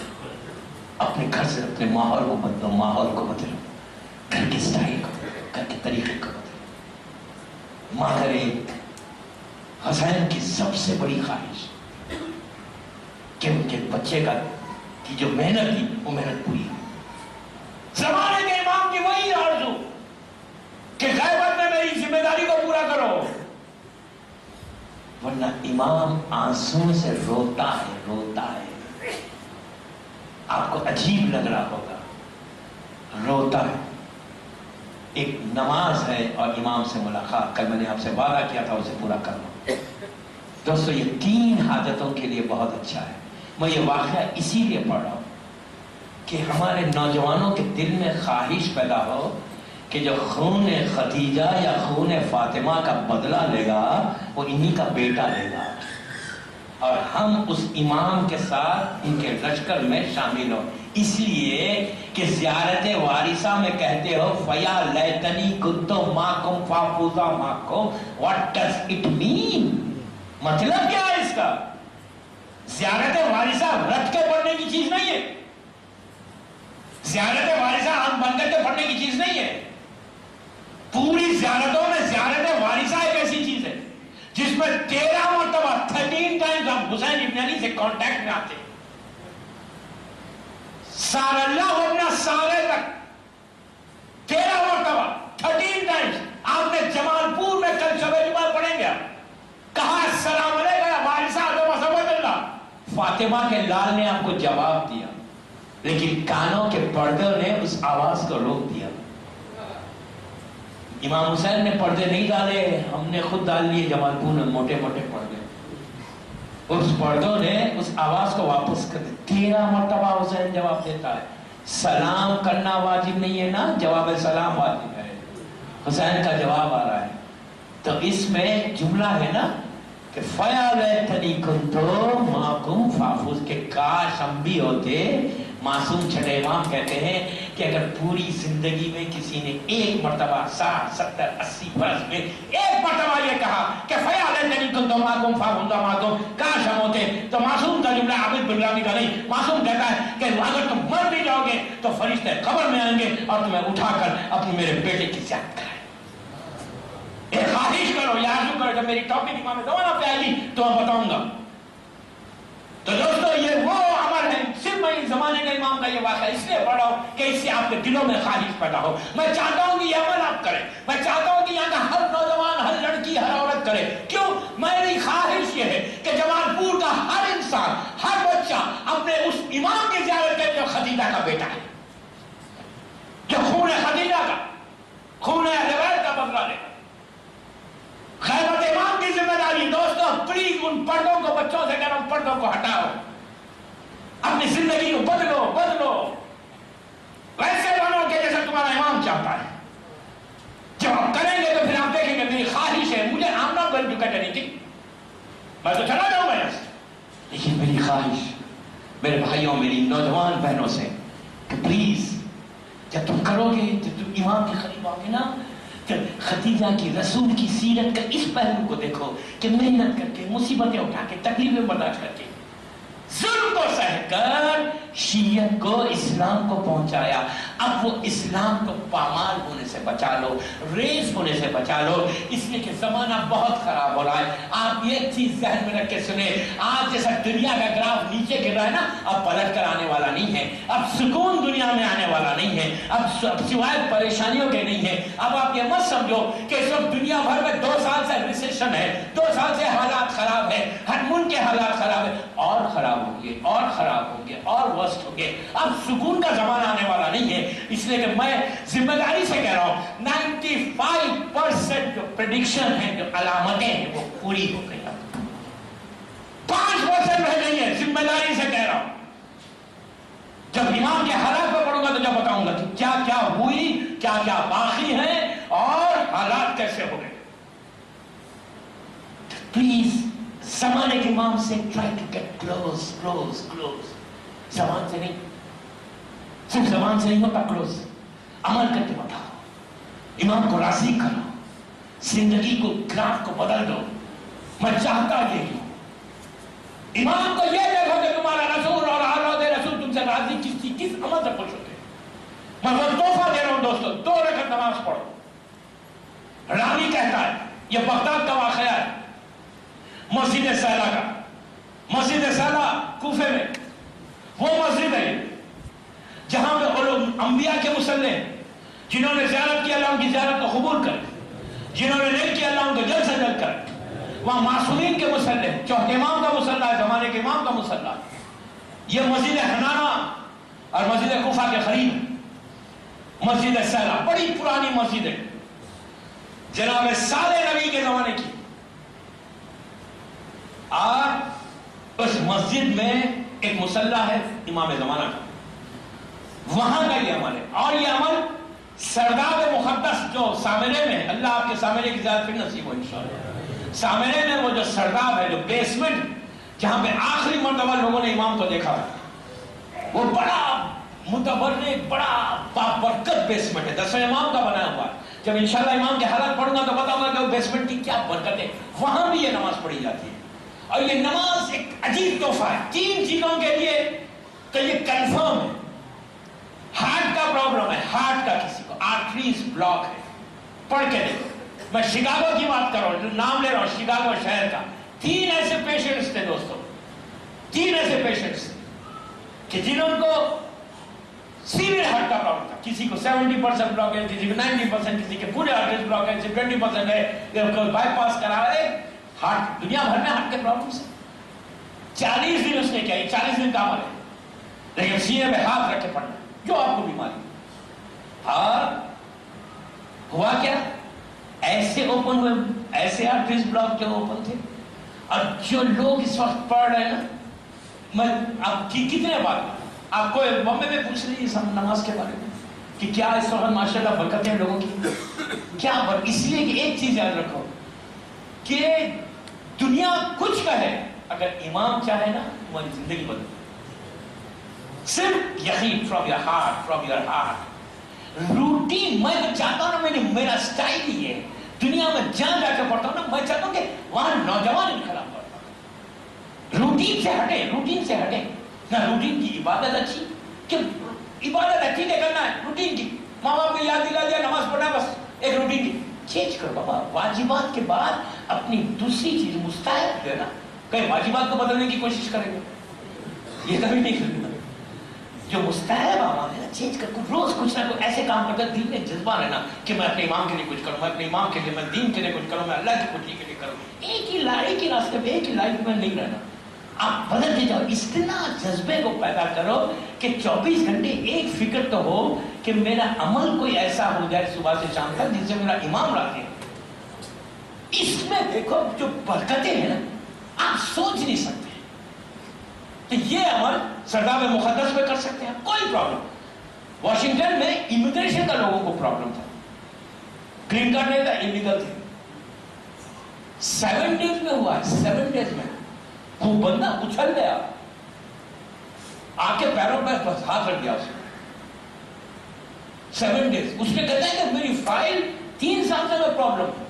اپنے گھر سے اپنے ماحول کو بدلو, ماحول کو بدلو, گھر کے سٹائل کو, گھر کے طریقے کو بدلو. مادر حسین کی سب سے بڑی خواہش کہ ان کے بچے کی جو محنت تھی وہ محنت پوری ہے. زمانے کے امام کی وہی آرزو کہ غیبت میں میری ذمہ داری کو پورا کرو. ورنہ امام آنسوں سے روتا ہے. آپ کو عجیب لگ رہا ہوگا, روتا ہے. ایک نماز ہے اور امام سے ملاقات. کل میں نے آپ سے وعدہ کیا تھا اسے پورا کرنا. دوستو یہ 3 حاجتوں کے لیے بہت اچھا ہے. میں یہ واقعہ اسی لیے پڑھ رہا ہوں کہ ہمارے نوجوانوں کے دل میں خواہش پیدا ہو کہ جو خون خدیجہ یا خون فاطمہ کا بدلہ لے گا وہ انہی کا بیٹا لے گا, اور ہم اس امام کے ساتھ ان کے لشکر میں شامل ہوں. اس لیے کہ زیارت وارثہ میں کہتے ہو فیا لیتنی کنت معکم فافوز معکم. What does it mean? مطلب کیا ہے اس کا؟ زیارت وارثہ رٹ کے پڑھنے کی چیز نہیں ہے. زیارت وارثہ ہم بن کر کے پڑھنے کی چیز نہیں ہے. پوری زیارتوں میں زیارت وارثہ ایک ایسی چیز ہے جس میں 13 مرتبہ 13 ٹائمز ہم حسین ابن علی سے کانٹیکٹ میں آتے ہیں. سارا اللہ اپنا سارے تک 13 مرتبہ 13 ٹائمز آپ نے جمال پور میں کل شب جمعہ پڑھیں گے. کہا السلام علیکم وارثہ عبد اللہ. فاطمہ کے لال نے آپ کو جواب دیا, لیکن کانوں کے پردوں نے اس آواز کو روک دیا. امام حسین نے پردے نہیں ڈالے, ہم نے خود ڈال لیے جمال پور میں موٹے موٹے پردے. اس پردوں نے اس آواز کو واپس کر دیا. 13 مرتبہ حسین جواب دیتا ہے. سلام کرنا واجب نہیں ہے نا, جواب سلام واجب ہے. حسین کا جواب آ رہا ہے. تو اس میں جملہ ہے نا کہ فَيَا لَيْتَنِي كُنْتُ مَعَكُمْ فَافُوز, کہ کاش ہم بھی ہوتے. معصوم چھٹے امام کہتے ہیں کہ اگر پوری زندگی میں کسی نے 1 مرتبہ 60 70 80 برس میں 1 مرتبہ یہ کہا کہ فَيَا لَيْتَنِي كُنْتُ مَعَكُمْ فَافُوزَ مَعَكُمْ, کاش ہم ہوتے. تو معصوم کا جملہ عابد بن رانی کا نہیں. معصوم کہتا ہے کہ اگر تم مر بھی جاؤ گے تو فرشتے قبر میں آئیں گے اور تمہیں اٹھا کر اپنے میرے بیٹے کی زیارت کرائیں. ایک خواہش کرو, یا آرزو کرو. جب میری ٹاپک امام زمانہ پہ آئے گی تو میں بتاؤں گا. تو دوستو یہ وہ عمل ہے. صرف میں اس زمانے کا امام کا یہ واقعہ اس لیے پڑھ رہا ہوں کہ اس سے آپ کے دلوں میں خواہش پیدا ہو. میں چاہتا ہوں کہ یہ عمل آپ کریں. میں چاہتا ہوں کہ یہاں کا ہر نوجوان, ہر لڑکی, ہر عورت کرے. کیوں؟ میری خواہش یہ ہے کہ جمال پور کا ہر انسان, ہر بچہ اپنے اس امام کی زیارت کرے جو خدیجہ کا بیٹا ہے, جو خون خدیجہ کا, خون اہل بیت کا بدلہ لے. غیبت امام کی ذمہ داری. دوستو پلیز ان پردوں کو, بچوں سے کہہ رہا ہوں, پردوں کو ہٹاؤ. اپنی زندگی کو بدلو ویسے بنو کہ جیسا تمہارا امام چاہتا ہے. جب آپ کریں گے تو پھر آپ دیکھیں گے میری خواہش ہے, مجھے I'm not going to get anything, میں تو چلا جاؤں گا یہاں سے, لیکن میری خواہش میرے بھائیوں, میری نوجوان بہنوں سے کہ پلیز جب تم کرو گے, جب تم امام کے قریب آؤ گے نا, خدیجہ کی, رسول کی سیرت کا اس پہلو کو دیکھو کہ محنت کر کے, مصیبتیں اٹھا کے, تکلیفیں برداشت کر کے, ظلم کو سہ کر شیعت کو, اسلام کو پہنچایا. اب وہ اسلام کو پامال ہونے سے بچا لو, ریز ہونے سے بچا لو, اس لیے کہ زمانہ بہت خراب ہو رہا ہے. آپ یہ چیز ذہن میں رکھ کے سنیں, آج جیسا دنیا کا گراف نیچے گر رہا ہے نا, اب پلٹ کر آنے والا نہیں ہے. اب سکون دنیا میں آنے والا نہیں ہے. اب سوائے پریشانیوں کے نہیں ہے. اب آپ یہ مت سمجھو کہ اس وقت دنیا بھر میں 2 سال سے ریسیشن ہے, 2 سال سے حالات خراب ہے, ہر ملک کے حالات خراب ہے, اور خراب ہوں گے, اور خراب ہوں گے, اور ورسٹ ہوں گے. اب سکون کا زمانہ آنے والا نہیں ہے. اس لیے کہ میں ذمہ داری سے کہہ رہا ہوں 95% جو پریڈکشن ہے, جو علامتیں ہیں, وہ پوری ہو گئی. 5% رہ گئی ہے، ذمہ داری سے کہہ رہا ہوں. جب امام کے حالات پہ پڑھوں گا تو جب بتاؤں گا کہ کیا کیا ہوئی، کیا کیا باقی ہے اور حالات کیسے ہو گئے. پلیز زمانے کے امام سے try to get close close close. زبان سے نہیں، صرف زبان سے نہیں ہوتا کلوز، عمل کر کے بتاؤ، امام کو راضی کرو، زندگی کو گراف کو بدل دو. میں چاہتا یہ ہوں امام کو یہ دیکھو کہ تمہارا رسول اور اولاد رسول تم سے راضی کس عمل سے خوش ہوتے ہیں. میں وہ تحفہ دے رہا ہوں دوستو، 2 رکعت نماز پڑھو. راوی کہتا ہے، یہ بغداد کا واقعہ ہے، مسجد سیلا کا. مسجد سیلا کوفے میں وہ مسجد ہے جہاں پہ وہ لوگ انبیاء کے مصلی، جنہوں نے زیارت کی اللہ ان کی زیارت کو قبول کر، جنہوں نے نہیں کیا اللہ ان کو جلد سے جلد کر. وہاں معصومین کے مصلی، چوتھے امام کا مصلی ہے، زمانے کے امام کا مصلی. یہ مسجد حنانہ اور مسجد کوفہ کے قریب مسجد سیلا، بڑی پرانی مسجد ہے، جناب سارے نبی کے زمانے کی. اور اس مسجد میں ایک مصلی ہے امام زمانہ کا، وہاں کا یہ عمل ہے. اور یہ عمل سرداب مقدس جو سامنے میں، اللہ آپ کے سامنے کی زیادت پھر نصیب ہو انشاءاللہ. سامنے میں وہ جو سرداب ہے، جو بیسمنٹ جہاں پہ آخری مرتبہ لوگوں نے امام کو دیکھا، وہ بڑا متبرک، بڑا بابرکت بیسمنٹ ہے، 10 امام کا بنا ہوا ہے. جب انشاءاللہ امام کے حالات پڑھوں گا تو بتاؤں گا کہ وہ بیسمنٹ کی کیا برکت ہے. وہاں بھی یہ نماز پڑھی جاتی ہے. اور یہ نماز ایک عجیب تحفہ ہے 3 چیزوں کے لیے کہ یہ کنفرم ہے. ہارٹ کا پرابلم ہے، ہارٹ کا کسی کو آرٹریز بلاک ہے، پڑھ کے دیکھو. میں شکاگو کی بات کر رہا ہوں، نام لے رہا ہوں شکاگو شہر کا. 3 ایسے پیشنٹس تھے دوستوں، 3 ایسے پیشنٹس کہ جنہوں کو سیویئر ہارٹ کا پرابلم تھا. کسی کو 70% بلاک ہے، کسی کو 90%، کسی کے پورے آرٹریز بلاک ہے، کسی 20% ہے، بائی پاس کرا ہے. ہارٹ دنیا بھر میں ہارٹ کے پرابلمس ہیں. 40 دن اس نے کیا، 40 دن کا عمل ہے، لیکن سینے پہ ہاتھ رکھ کے پڑھنا جو آپ کو بیماری. اور ہوا کیا، ایسے اوپن ہوئے، ایسے آرٹریز بلاک جو اوپن تھے. اور جو لوگ اس وقت پڑھ رہے ہیں نا، میں آپ کی کتنے بار آپ کو بمبے میں پوچھ رہی ہے نماز کے بارے میں کہ کیا اس وقت ماشاءاللہ برکتیں ہیں لوگوں کی، کیا اس لیے کہ ایک چیز یاد رکھو کہ دنیا کچھ کہے، اگر امام چاہے نا تمہاری زندگی بدل. صرف یقین from your heart, from your heart. Routine میں تو چاہتا ہوں نا، میرا سٹائل ہی ہے، دنیا میں جہاں جا کے پڑھتا ہوں نا، میں چاہتا ہوں کہ وہاں نوجوان انقلاب پڑھتا ہوں. روٹین سے ہٹے، روٹین سے ہٹے. نہ روٹین کی عبادت اچھی، کہ عبادت اچھی نہیں کرنا ہے روٹین کی. ماں باپ نے یاد دلا دیا نماز پڑھنا، بس ایک روٹین کی. چینج کرو بابا. واجبات کے بعد اپنی دوسری چیز مستحب جو ہے نا، کہیں واجبات کو بدلنے کی کوشش کریں گے، یہ کبھی نہیں کرنا. جو مستحب اعمال ہے نا، چینج کر. روز کچھ نہ کچھ ایسے کام کرتا ہے، دل میں جذبہ رہنا کہ میں اپنے امام کے لیے کچھ کروں، میں اپنے امام کے لیے، میں دین کے لیے کچھ کروں، میں اللہ کی خوشی کے لیے کروں. ایک ہی راستے پہ، ایک ہی لائف میں نہیں رہنا. آپ بدلتے جاؤ. اتنا جذبے کو پیدا کرو کہ 24 گھنٹے ایک فکر تو ہو کہ میرا عمل کوئی ایسا ہو جائے صبح سے شام تک جس سے میرا امام راضی ہے. اس میں دیکھو جو برکتیں ہیں نا، آپ سوچ نہیں سکتے. تو یہ عمل سرداب مقدس میں کر سکتے ہیں، کوئی پرابلم. واشنگٹن میں امیگریشن کا لوگوں کو پرابلم تھا، گرین کارڈ نہیں تھا، انلیگل تھے. 7 days میں ہوا ہے، 7 days میں وہ بندہ اچھل گیا، آ کے پیروں پہ ہاتھ رکھ دیا اس نے. 7 days. اس نے کہتا ہے کہ میری فائل 3 سال سے میں پرابلم ہے.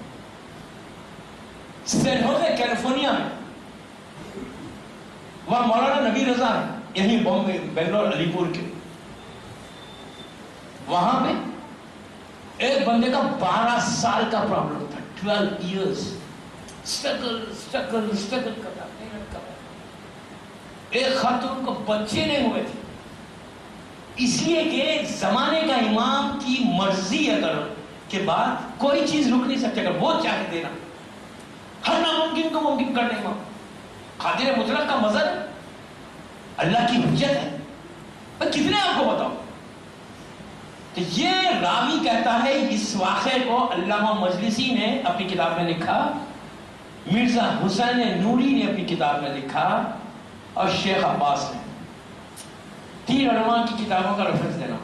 سین ہوزے کیلیفورنیا میں، وہاں مولانا نبی رضا ہے، یہیں بامبے بنگلور علی پور کے. وہاں پہ ایک بندے کا 12 سال کا پرابلم تھا، 12 years. اسٹرگل کرتا. ایک خاتون کو بچے نہیں ہوئے تھے، اس لیے کہ زمانے کا امام کی مرضی اگر کے بعد کوئی چیز رک نہیں سکتے. اگر وہ چاہے دینا، ہر ناممکن کو ممکن کرنے امام. قادر مطلق کا مظہر اللہ کی حجت ہے. میں کتنے آپ کو بتاؤں. تو یہ راوی کہتا ہے، اس واقعے کو علامہ مجلسی نے اپنی کتاب میں لکھا، مرزا حسین نوری نے اپنی کتاب میں لکھا اور شیخ عباس نے 3 علماء کی کتابوں کا ریفرنس دینا،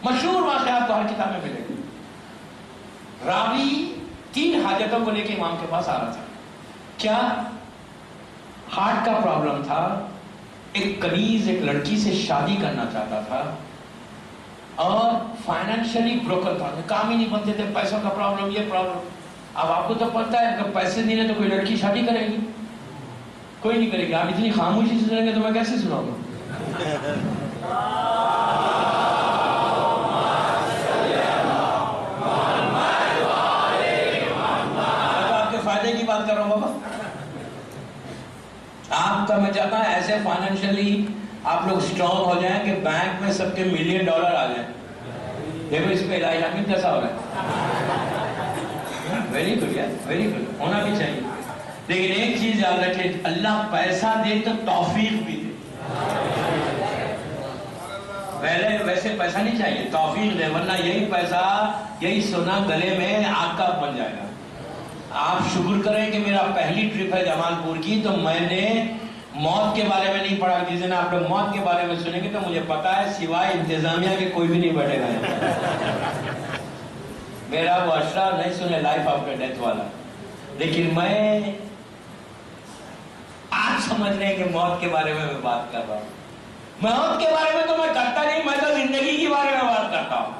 مشہور واقعات تو ہر کتاب میں ملے گی. راوی 3 حاجتوں کو لے کے امام کے پاس آ رہا تھا. کیا؟ ہارٹ کا پرابلم تھا، ایک کنیز ایک لڑکی سے شادی کرنا چاہتا تھا، اور فائنینشلی بروکن تھا، کام ہی نہیں بنتے تھے، پیسوں کا پرابلم، یہ پرابلم. اب آپ کو تو پتہ ہے اگر پیسے نہیں رہے تو کوئی لڑکی شادی کرے گی؟ کوئی نہیں کرے گی. آپ اتنی خاموشی سے سنیں گے تو میں کیسے سناؤں گا؟ آپ کے فائدے کی بات کر رہا ہوں بابا. آپ کا میں چاہتا ہوں ایسے فائنینشلی آپ لوگ اسٹرانگ ہو جائیں کہ بینک میں سب کے $1 ملین آ جائیں. دیکھو اس پہ الہی حمید کیسا ہو رہا ہے. ویری گڈ یار، ویری گڈ، ہونا بھی چاہیے. لیکن ایک چیز یاد رکھیں، اللہ پیسہ دے تو توفیق بھی دے. پہلے ویسے پیسہ نہیں چاہیے، توفیق دے، ورنہ یہی پیسہ یہی سونا گلے میں آگ کا بن جائے گا. آپ شکر کریں کہ میرا پہلی ٹرپ ہے جمال پور کی، تو میں نے موت کے بارے میں نہیں پڑھا. جس دن آپ لوگ موت کے بارے میں سنیں گے تو مجھے پتا ہے سوائے انتظامیہ کے کوئی بھی نہیں بیٹھے گا. میرا وہ اشرا نہیں سنے لائف آفٹر ڈیتھ والا، لیکن میں آج سمجھ رہے ہیں کہ موت کے بارے میں بات کر رہا ہوں. موت کے بارے میں تو میں کرتا نہیں، میں تو زندگی کے بارے میں بات کرتا ہوں.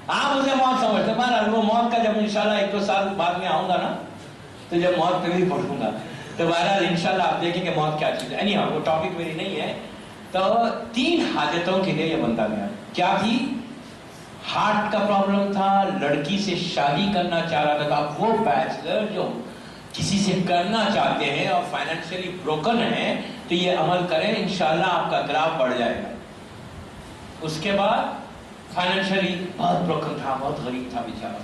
آپ اسے موت سمجھتے. بہرحال وہ موت کا جب انشاءاللہ 1-2 سال بعد میں آؤں گا نا، تو جب موت پہ بھی پڑھوں گا تو بہرحال انشاءاللہ آپ دیکھیں کہ موت کیا چیز ہے. نہیں وہ ٹاپک میری نہیں ہے. تو 3 حاجتوں کے لیے یہ بندہ گیا. کیا تھی؟ ہارٹ کا پرابلم تھا، لڑکی سے شادی کرنا چاہ رہا تھا. اب وہ بیچلر جو کسی سے کرنا چاہتے ہیں اور فائنینشلی بروکن ہیں تو یہ عمل کریں، انشاءاللہ آپ کا گراف بڑھ جائے گا. اس کے بعد فائنینشلی بہت بروکن تھا، بہت غریب تھا بیچارہ.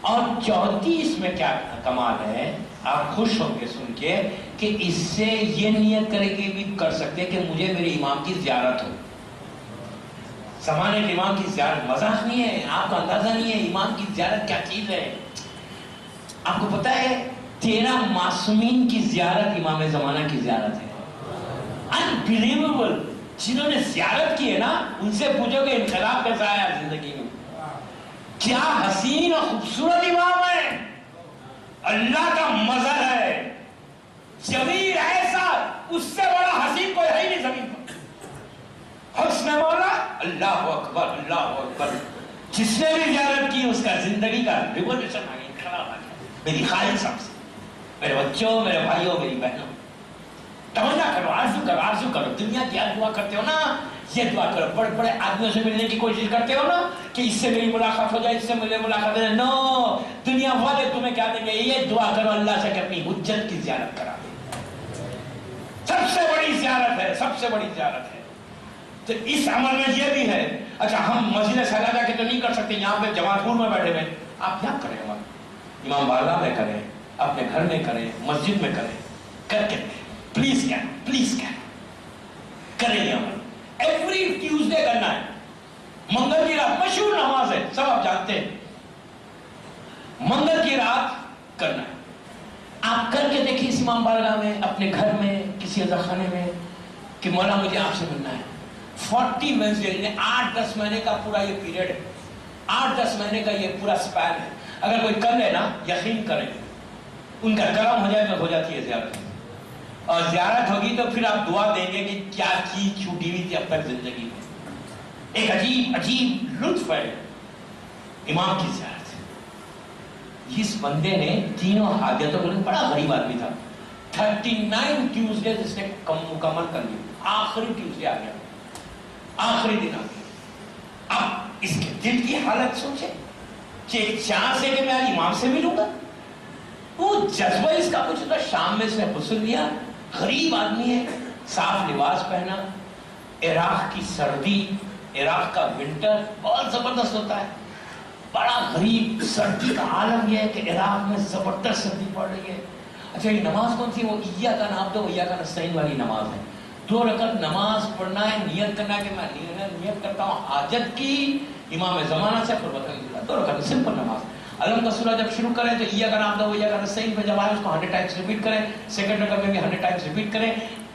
اور چوتھی اس میں کیا کمال ہے، آپ خوش ہوں گے سن کے کہ اس سے یہ نیت کرے کہ بھی کر سکتے کہ مجھے میرے امام کی زیارت ہو. زمانے کے امام کی زیارت مذاق نہیں ہے، آپ کو اندازہ نہیں ہے امام کی زیارت کیا چیز ہے. آپ کو پتا ہے 13 معصومین کی زیارت امام زمانہ کی زیارت ہے. انبلیویبل. جنہوں نے زیارت کی ہے نا ان سے پوچھو کہ انقلاب کیسا آیا زندگی میں. کیا حسین اور خوبصورت امام ہے، اللہ کا مظہر ہے. جمیل ایسا، اس سے بڑا حسین کوئی ہے ہی نہیں زمین پر. حسن مولا، اللہ اکبر اللہ اکبر. جس نے بھی زیارت کی اس کا زندگی کا ریولیوشن آ گیا، انقلاب آ گیا. میری خالد صاحب سے، میرے بچوں، میرے بھائیوں، میری بہنوں، تمنا کرو، آرزو کرو. دنیا کی دعا کرتے ہو نا، یہ دعا کرو. بڑے بڑے آدمیوں سے ملنے کی کوشش کرتے ہو نا کہ اس سے میری ملاقات ہو جائے، اس سے میری ملاقات ہو جائے. نو، دنیا والے تمہیں کیا دیں گے؟ یہ دعا کرو اللہ سے کہ اپنی حجت کی زیارت کرا دے. سب سے بڑی زیارت ہے، سب سے بڑی زیارت ہے. تو اس عمل میں یہ بھی ہے. اچھا ہم مسجد سجادہ کے تو نہیں کر سکتے، یہاں پہ جماعت پور میں بیٹھے ہوئے. آپ کیا کریں؟ امام بارگاہ میں کریں، اپنے گھر میں کریں، مسجد میں کریں. کر کے پلیز کریں یہ عمل. ایوری ٹیوزڈے کرنا ہے. منگل کی رات مشہور نماز ہے، سب آپ جانتے ہیں. منگل کی رات کرنا ہے. آپ کر کے دیکھیے اس امام بارگاہ میں، اپنے گھر میں، کسی عزا خانے میں کہ مولا مجھے آپ سے ملنا ہے. 40 وینسڈے، 8-10 مہینے کا پورا یہ پیریڈ ہے. 8-10 مہینے کا یہ پورا سپین ہے. اگر کوئی کر لے نا، یقین کریں ان کا کرم ہو جائے تو ہو جاتی ہے زیارت. اور زیارت ہوگی تو پھر آپ دعا دیں گے کہ کیا چیز چھوٹی ہوئی تھی اب تک زندگی میں. ایک عجیب لطف ہے امام کی زیارت. اس بندے نے تینوں حاجتوں کو، بڑا غریب آدمی تھا. 39 ٹیوزڈے اس نے مکمل کر لی. آخری ٹیوزڈے آ گیا، آخری دن آ گیا. اب اس کے دل کی حالت سوچے کہ ایک چانس ہے کہ میں آج امام سے ملوں گا. وہ جذبہ اس کا کچھ تھا. شام میں اس نے غسل لیا. غریب آدمی ہے، صاف لباس پہنا. عراق کی سردی، عراق کا ونٹر بہت زبردست ہوتا ہے. بڑا غریب، سردی کا عالم یہ ہے کہ عراق میں زبردست سردی پڑ رہی ہے. اچھا یہ نماز کون سی؟ وہ ایاک نعبد و ایاک نستعین والی نماز ہے. 2 رکعت نماز پڑھنا ہے، نیت کرنا ہے کہ میں نیت کرتا ہوں حاجت کی امام زمانہ سے قربت اللہ. 2 رکعت سمپل نماز. علم کا سورہ جب شروع کریں تو ایاک نعبد و ایاک نستعین پہ جب آئے اس کو 100 ٹائمز ریپیٹ کریں. سیکنڈ رکعت میں بھی 100 ٹائمز ریپیٹ کریں.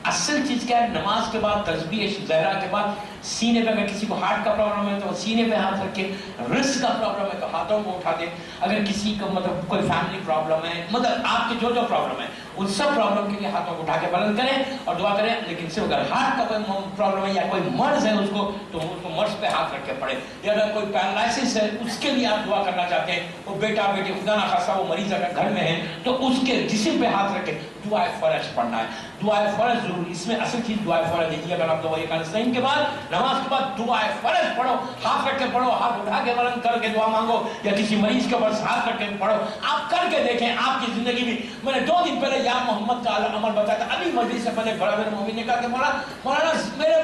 اصل چیز کیا ہے؟ نماز کے بعد تسبیح زہرا کے بعد سینے پہ، اگر کسی کو ہارٹ کا پرابلم ہے تو سینے پہ ہاتھ رکھے، رزق کا پرابلم ہے تو ہاتھوں کو اٹھا دے، اگر کسی کو مطلب کوئی فیملی پرابلم ہے، مطلب آپ کے جو جو پرابلم ہے ان سب پرابلم کے لیے ہاتھوں کو اٹھا کے بلند کریں اور دعا کریں. لیکن صرف اگر ہارٹ کا کوئی پرابلم ہے یا کوئی مرض ہے اس کو، تو اس کو مرض پہ ہاتھ رکھ کے پڑھے. یا اگر کوئی پیرالائسس ہے اس کے لیے آپ دعا کرنا چاہتے ہیں، وہ بیٹا بیٹی خدا نہ خاصہ وہ مریض اگر گھر میں ہے تو اس کے جسم پہ ہاتھ رکھے دعائے فرج پڑھنا ہے. دعائے فرج ضرور، اس میں اصل چیز دعائے فرج ہے. اگر آپ دعائے کانستین کے بعد نماز کے بعد دعائے فرج پڑھو، ہاتھ رکھ کے پڑھو، ہاتھ اٹھا کے بلند کر کے دعا مانگو، یا کسی مریض کے اوپر ہاتھ رکھ کے پڑھو. آپ کر کے دیکھیں آپ کی زندگی میں. میں نے 2 دن پہلے یا محمد کا عمل بتایا تھا، ابھی مجلس سے پہلے بڑا میرے مومن نے کہا کہ مولانا میرے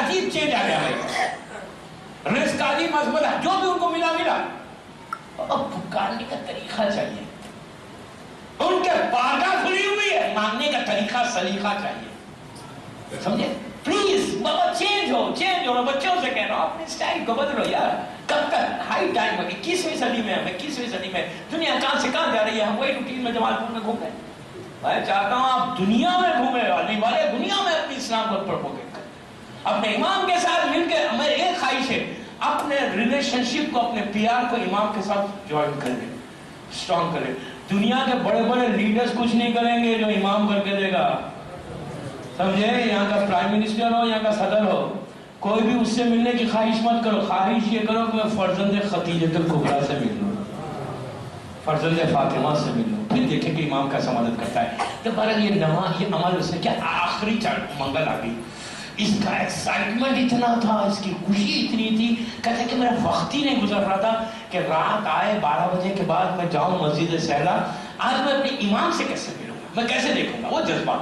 عجیب چینج آ گیا میرے رزق کا عجیب مضبوط ہے، جو بھی ان کو ملا. اب پکارنے کا طریقہ چاہیے، ان کے بارگاہ کھلی ہوئی ہے، مانگنے کا طریقہ سلیقہ چاہیے. سمجھے؟ پلیز بابا چینج ہو. بچوں سے کہہ رہا ہوں اپنے اسٹائل کو بدلو یار. کب تک ہائی ٹائم ہے؟ 21ویں صدی میں ہم 21ویں صدی میں دنیا کہاں سے کہاں جا رہی ہے. ہم وہی روٹین میں جمال پور میں گھوم رہے ہیں. میں چاہتا ہوں آپ دنیا میں گھومے والے دنیا میں اپنی اسلام کو پرپوگیٹ کریں. اپنے امام کے ساتھ مل کے میری ایک خواہش ہے، اپنے ریلیشن شپ کو، اپنے پیار کو امام کے ساتھ جوائن کر لیں، اسٹرانگ کریں. دنیا کے بڑے بڑے لیڈرز کچھ نہیں کریں گے جو امام کر کے دے گا. سمجھے؟ یہاں کا پرائم منسٹر ہو، یہاں کا صدر ہو، کوئی بھی اس سے ملنے کی خواہش مت کرو. خواہش یہ کرو کہ میں فرزند خدیجہ الکبریٰ سے مل لوں، فرزند فاطمہ سے مل لوں، پھر دیکھیں کہ امام کیسا مدد کرتا ہے. تو بہرحال یہ نماز، یہ عمل اس نے کیا، آخری منگل آ گئی. اس کا ایکسائٹمنٹ اتنا تھا، اس کی خوشی اتنی تھی، کہتے کہ میرا وقت ہی نہیں گزر رہا تھا کہ رات آئے 12 بجے کے بعد میں جاؤں مسجد سہلا. آج میں اپنے امام سے کیسے ملوں گا، میں کیسے دیکھوں گا. وہ جذبہ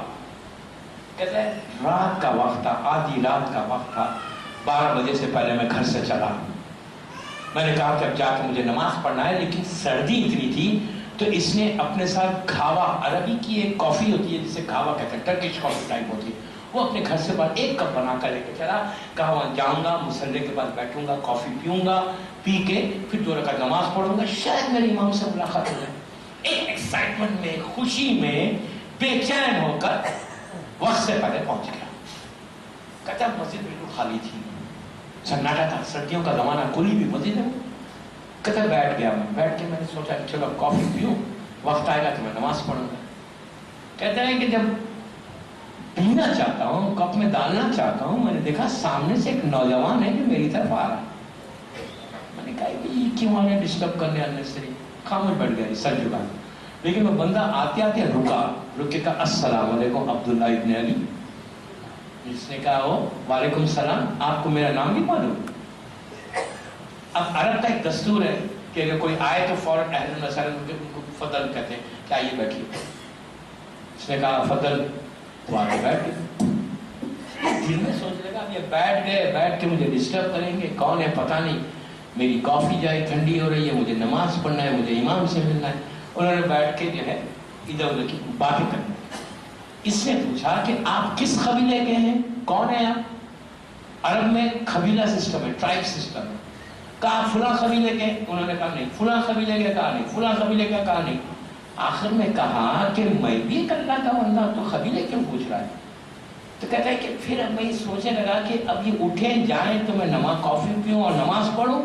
کہتے ہیں رات کا وقت تھا، آدھی رات کا وقت تھا، 12 بجے سے پہلے میں گھر سے چلا. میں نے کہا کہ اب جا کے مجھے نماز پڑھنا ہے، لیکن سردی اتنی تھی تو اس نے اپنے ساتھ کھاوا، عربی کی ایک کافی ہوتی ہے جسے کھاوا کہتے ہیں، ٹرکش کافی ٹائپ ہوتی ہے، وہ اپنے گھر سے باہر 1 کپ بنا کر لے کے چلا. کہا وہاں جاؤں گا، مصلی کے بعد بیٹھوں گا، کافی پیوں گا، پی کے پھر 2 رکعت نماز پڑھوں گا، شاید میرے امام سے ملاقات ہو جائے. ایک ایکسائٹمنٹ میں، خوشی میں، بے چین ہو کر وقت سے پہلے پہنچ گیا. کہتا مسجد بالکل خالی تھی، سناٹا تھا، سردیوں کا زمانہ، کھلی بھی مسجد ہے. کہتا بیٹھ گیا. میں بیٹھ کے میں نے سوچا چلو کافی پیوں، وقت آئے گا تو میں نماز پڑھوں گا. کہتا ہے کہ جب پینا چاہتا ہوں، کپ میں ڈالنا چاہتا ہوں، میں نے دیکھا سامنے سے ایک نوجوان ہے جو میری طرف آ رہا. میں نے کہا یہ کیوں آنے ڈسٹرب کرنے آنے سے، خاموش بیٹھ گیا سر جھکا. لیکن وہ بندہ آتے آتے رک کے کہا السلام علیکم عبداللہ ابن علی. جس نے کہا وعلیکم السلام، آپ کو میرا نام بھی معلوم. اب عرب کا ایک دستور ہے کہ اگر کوئی آئے تو فوراً اہلا وسہلا فضل کہتے ہیں کہ آئیے بیٹھیے. اس نے کہا فضل، تو آگے بیٹھ گئے. دل میں سوچ لگا اب یہ بیٹھ کے مجھے ڈسٹرب کریں گے، کون ہے پتہ نہیں، میری کافی جائے ٹھنڈی ہو رہی ہے، مجھے نماز پڑھنا ہے، مجھے امام سے ملنا ہے. انہوں نے بیٹھ کے جو ہے ادھر ادھر کی باتیں کرنی. اس نے پوچھا کہ آپ کس قبیلے کے ہیں، کون ہیں آپ؟ عرب میں قبیلہ سسٹم ہے، ٹرائب سسٹم ہے. کہا فلاں قبیلے کے، انہوں نے کہا نہیں. فلاں قبیلے کے، کہا نہیں. فلاں قبیلے کا، کہا نہیں. آخر میں کہا کہ میں بھی ایک اللہ کا بندہ، تو قبیلے کیوں پوچھ رہا ہے؟ تو کہتا ہے کہ پھر میں یہ سوچنے لگا کہ اب یہ اٹھیں جائیں تو میں کافی پیوں اور نماز پڑھوں،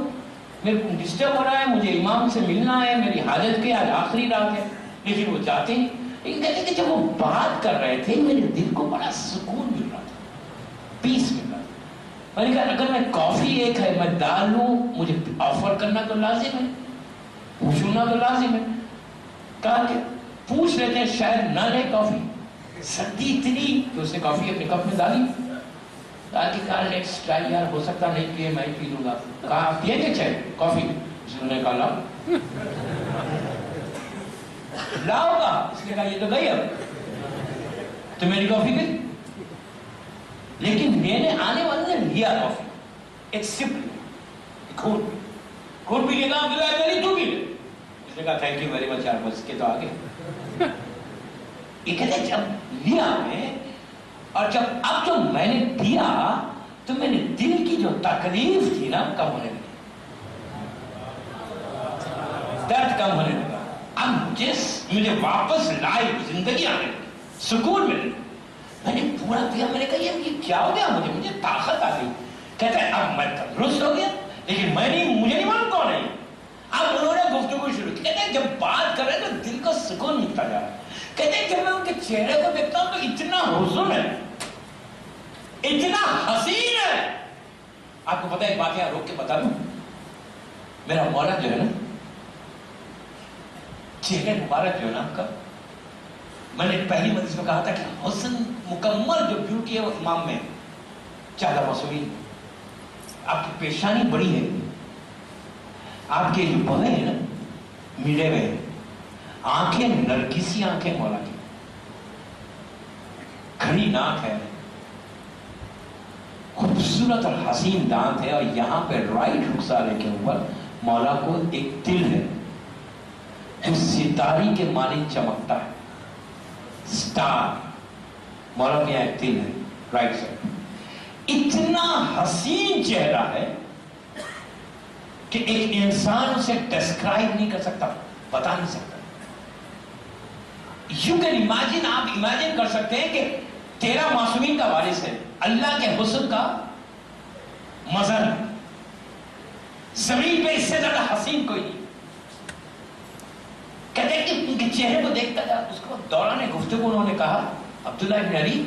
میرے کو ڈسٹرب ہو رہا ہے، مجھے امام سے ملنا ہے، میری حاجت کی آج آخری رات ہے. لیکن وہ جاتے ہیں. لیکن کہتے ہیں کہ جب وہ بات کر رہے تھے میرے دل کو بڑا سکون مل رہا تھا، پیس مل رہا تھا. میں نے کہا اگر میں کافی ایک ہے میں ڈال لوں، مجھے آفر کرنا تو لازم ہے، پوچھنا تو لازم ہے. کہا کہ پوچھ لیتے ہیں شاید نہ لے کافی. سردی اتنی تو اس نے کافی اپنے کپ میں ڈالی. تاکہ کہا لیٹس ٹرائی یار، ہو سکتا نہیں پیے میں ہی پی لوں گا. کہا پیے گے چائے کافی؟ اس نے کہا لاؤ. لاؤ گا؟ اس نے کہا یہ تو گئی اب تو میری کافی گئی. لیکن لینے آنے والے نے لیا کافی، ایک سپ خون پی کے کہا عبداللہ تو بھی لے. اس نے کہا تھینک یو ویری مچ یار، بس کے تو آگے. یہ کہتے ہیں جب لیا میں، اور جب اب جو میں نے پیا تو میرے دل کی جو تکلیف تھی نا کم ہونے لگی، درد کم ہونے لگا. اب مجھے واپس لائف زندگی آنے لگی، سکون ملنے. میں نے پورا کیا. میں نے کہا یہ کیا ہو گیا مجھے طاقت آ گئی. کہتا ہے اب میں تندرست ہو گیا, لیکن مجھے نہیں معلوم کون ہے. اب انہوں نے گفتگو شروع کی. کہتے ہیں جب بات کر رہے تو دل کا سکون ملتا جا رہا ہے. کہتے ہیں جب میں ان کے چہرے کو دیکھتا ہوں تو اتنا حسن ہے, اتنا حسین ہے. آپ کو پتا ہے ایک واقعہ روک کے بتا دوں. میرا مولا جو ہے نا, چہرے مبارک جو ہے نا آپ کا, میں نے پہلی مجلس میں کہا تھا کہ حسن مکمل جو بیوٹی ہے وہ امام میں. چادر مسوی, آپ کی پیشانی بڑی ہے, آپ کے جو بغے ہیں نا ملے ہوئے, آنکھیں نرگسی آنکھیں مولا کی, کھڑی ناک ہے, خوبصورت اور حسین دانت ہے, اور یہاں پہ رائٹ رخسارے کے اوپر مولا کو ایک تل ہے جو ستاری کے مانند چمکتا ہے. سٹار مولا کے یہاں ایک تل ہے رائٹ سائڈ. اتنا حسین چہرہ ہے کہ ایک انسان اسے ڈسکرائب نہیں کر سکتا, بتا نہیں سکتا. یو کین امیجن, آپ امیجن کر سکتے ہیں کہ 13 معصومین کا وارث ہے, اللہ کے حسن کا مظہر. زمین پہ اس سے زیادہ حسین کوئی نہیں. کہتے ہیں کہ ان کے چہرے کو دیکھتا تھا. اس کو دوران گفتگو انہوں نے کہا, عبداللہ ابن علی,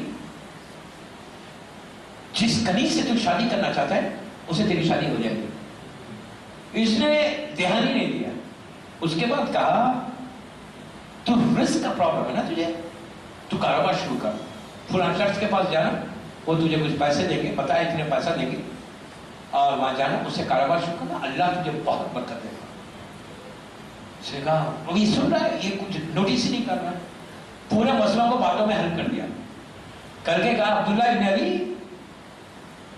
جس کنیز سے تو شادی کرنا چاہتا ہے اسے تیری شادی ہو جائے گی. اس نے دھیان ہی نہیں دیا. اس کے بعد کہا تو رزق کا پرابلم ہے نا تجھے, تو کاروبار شروع کر, فلاں شخص کے پاس جانا, وہ تجھے کچھ پیسے دیں گے, بتایا اتنے پیسہ دیں گے, اور وہاں جانا, اس سے کاروبار شروع کرنا, اللہ تجھے بہت برکت دے گا. اس نے کہا اب یہ سن رہا ہے, یہ کچھ نوٹس ہی نہیں کر رہا ہے. پورے مسئلہ کو باتوں میں حل کر دیا. کر کے کہا عبداللہ ابن علی,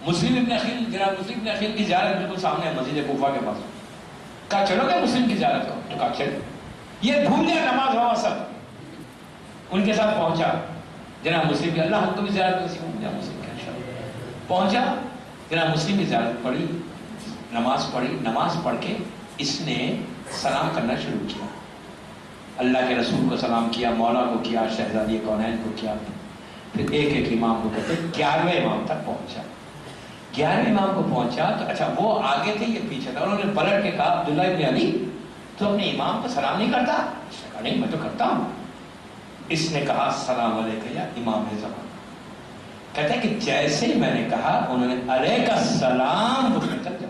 مسلم ابن عقیل, جناب مسلم ابن عقیل کی زیارت بالکل سامنے ہے مسجد کوفہ کے پاس. کہا چلو گے مسلم کی زیارت کو؟ تو کہا چلو. یہ بھول گیا نماز ہوا سب, ان کے ساتھ پہنچا جناب مسلم کی. اللہ ہم کو بھی زیارت نصیب ہو جائے مسلم کے انشاءاللہ. پہنچا جناب مسلم کی زیارت پڑھی, نماز پڑھی. نماز پڑھ کے اس نے سلام کرنا شروع کیا. اللہ کے رسول کو سلام کیا, مولا کو کیا, شہزادی کونین کو کیا, پھر ایک ایک امام کو کہتے 11ویں امام تک پہنچا. 11ویں امام کو پہنچا تو اچھا وہ آگے تھے, یہ پیچھے تھا. انہوں نے پلٹ کے کہا عبداللہ ابن علی, تو اپنے امام کو سلام نہیں کرتا؟ اس نے کہا نہیں, میں تو کرتا ہوں. اس نے کہا السلام علیکم یا امام زمان. کہتا ہے کہ جیسے ہی میں نے کہا انہوں نے علیک السلام کو جواب دیا.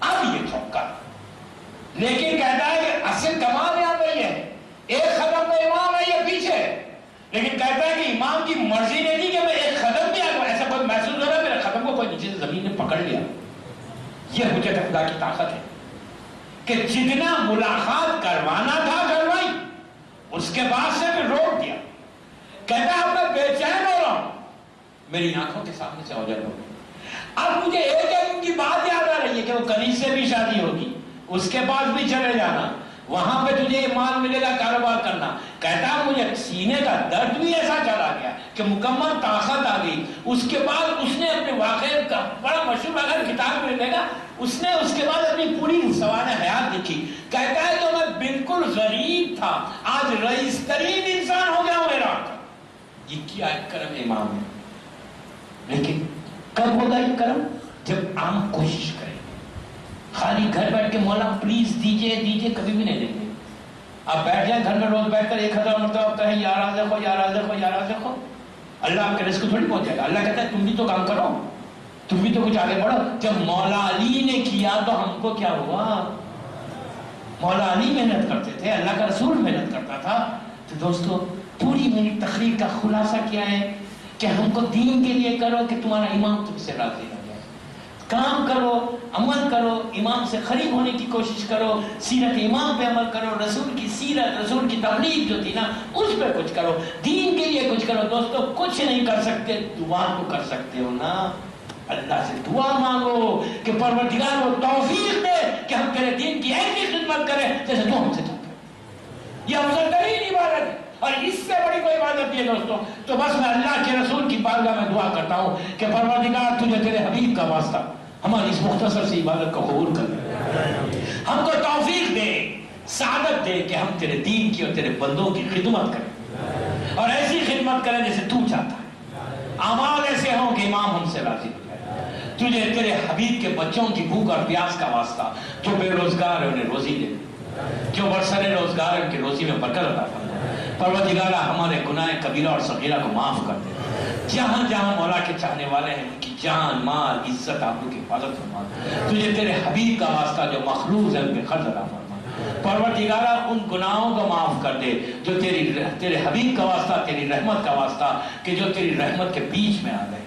اب یہ چوکا, لیکن کہتا ہے کہ اصل کمال یہاں پہ یہ ہے, ایک قدم پہ امام ہے یہ پیچھے, لیکن کہتا ہے کہ امام کی مرضی نہیں تھی کہ میں ایک قدم بھی آگے, ایسا کوئی محسوس ہو رہا ہے میرے قدم کو کوئی نیچے سے زمین نے پکڑ لیا. یہ حجت خدا کی طاقت ہے کہ جتنا ملاقات کروانا تھا کروائی, اس کے بعد سے بھی روک دیا. کہتا ہے اب میں بے چین ہو رہا ہوں, میری آنکھوں کے سامنے سے اوجل ہو گئی. اب مجھے ایک ان کی بات یاد آ رہی ہے کہ وہ کنیز سے بھی شادی ہوگی, اس کے بعد بھی چلے جانا, وہاں پہ تجھے مال ملے گا, کاروبار کرنا. کہتا ہے مجھے سینے کا درد بھی ایسا چلا گیا کہ مکمل طاقت آ گئی. اس کے بعد اس نے اپنے واقعے کا بڑا مشہور اگر کتاب میں لے گا, اس نے اس کے بعد اپنی پوری سوانح حیات لکھی. کہتا ہے تو میں بالکل غریب تھا, آج رئیس ترین انسان ہو گیا ہوں میرا. یہ کیا کرم امام ہے. لیکن کب ہوگا یہ کرم؟ جب عام کوشش کریں. خالی گھر بیٹھ کے مولا پلیز دیجئے دیجئے کبھی بھی نہیں دیں گے. آپ بیٹھ جائیں گھر میں روز بیٹھ کر 1000 مرتبہ ہوتا ہے یا رازق ہو یا رازق ہو یا رازق ہو, اللہ آپ کے رزق کو تھوڑی پہنچائے گا. اللہ کہتا ہے تم بھی تو کام کرو, تم بھی تو کچھ آگے بڑھو. جب مولا علی نے کیا تو ہم کو کیا ہوا؟ مولا علی محنت کرتے تھے, اللہ کا رسول محنت کرتا تھا. تو دوستو پوری میری تقریر کا خلاصہ کیا ہے کہ ہم کو دین کے لیے کرو کہ تمہارا امام تم سے راضی ہو جائے. کام کرو, عمل کرو, امام سے قریب ہونے کی کوشش کرو, سیرت امام پہ عمل کرو, رسول کی سیرت, رسول کی تبلیغ جو تھی نا اس پہ کچھ کرو, دین کے لیے کچھ کرو. دوستو کچھ نہیں کر سکتے, دعا تو کر سکتے ہو نا. اللہ سے دعا مانگو کہ پروردگار کو توفیق دے کہ ہم تیرے دین کی ایسی خدمت کریں جیسے تو ہم سے چاہتے ہیں. یہ افضل ترین عبادت ہے, اور اس سے بڑی کوئی عبادت نہیں ہے دوستو. تو بس میں اللہ کے رسول کی بارگاہ میں دعا کرتا ہوں کہ پروردگار تجھے تیرے حبیب کا واسطہ ہماری اس مختصر سی عبادت کو قبول کر دے, ہم کو توفیق دے, سعادت دے کہ ہم تیرے دین کی اور تیرے بندوں کی خدمت کریں, اور ایسی خدمت کریں جیسے تو چاہتا ہے. اعمال ایسے ہوں کہ امام ہم سے راضی ہو جائے. تجھے تیرے حبیب کے بچوں کی بھوک اور پیاس کا واسطہ، جو بے روزگار ہے انہیں روزی دے، جو برسر روزگار ہے ان کی روزی میں برکت عطا فرما. پروردگارہ ہمارے گناہ کبیرہ اور صغیرہ کو معاف کر دے. جہاں جہاں مولا کے چاہنے والے ہیں ان کی جان مال عزت آبرو کی حفاظت فرما. تجھے تیرے حبیب کا واسطہ جو مخلوق ہے ان پہ قرض عطا فرما. پروردگارہ ان گناہوں کو معاف کر دے جو تیرے حبیب کا واسطہ، تیری رحمت کا واسطہ کہ جو تیری رحمت کے بیچ میں آ گئے.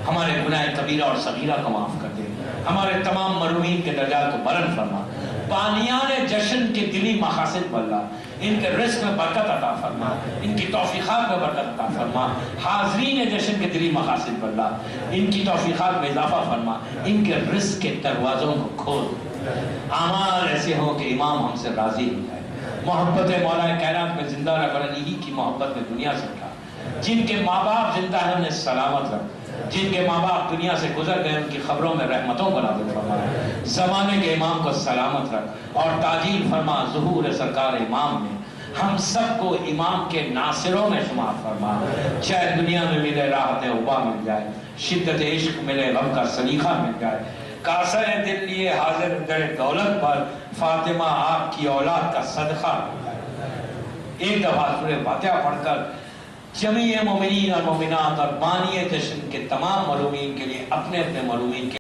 ہمارے گناہ کبیرہ اور صغیرہ کو معاف کر دے. ہمارے تمام مرحومین کے درجات کو بلند فرما. بانیان جشن کے دلی مقاصد واللہ ان کے رزق میں برکت عطا فرما، ان کی توفیقات میں برکت عطا فرما. حاضرین جشن کے دلی مقاصد واللہ ان کی توفیقات میں اضافہ فرما، ان کے رزق کے دروازوں کو کھول. اعمال ایسے ہوں کہ امام ہم سے راضی ہو جائے. محبت مولا کائنات میں زندہ رکھ اور انہی کی محبت میں دنیا سے اٹھا. جن کے ماں باپ زندہ ہیں انہیں سلامت رکھ. جن کے ماں باپ دنیا سے گزر گئے ان کی خبروں میں رحمتوں کو نازل فرما. زمانے کے امام کو سلامت رکھ اور تاجیل فرما ظہور سرکار امام میں. ہم سب کو امام کے ناصروں میں شمار فرما. چاہے دنیا میں ملے راحت عقبیٰ مل جائے، شدت عشق ملے غم کا سلیقہ مل جائے. کاسہ دل لیے حاضر در دولت پر فاطمہ آپ کی اولاد کا صدقہ مل جائے. ایک دفعہ سورہ فاتحہ پڑھ کر جمیع مومنین اور مومنات اور بانی جشن کے تمام مرحومین کے لیے، اپنے اپنے مرحومین کے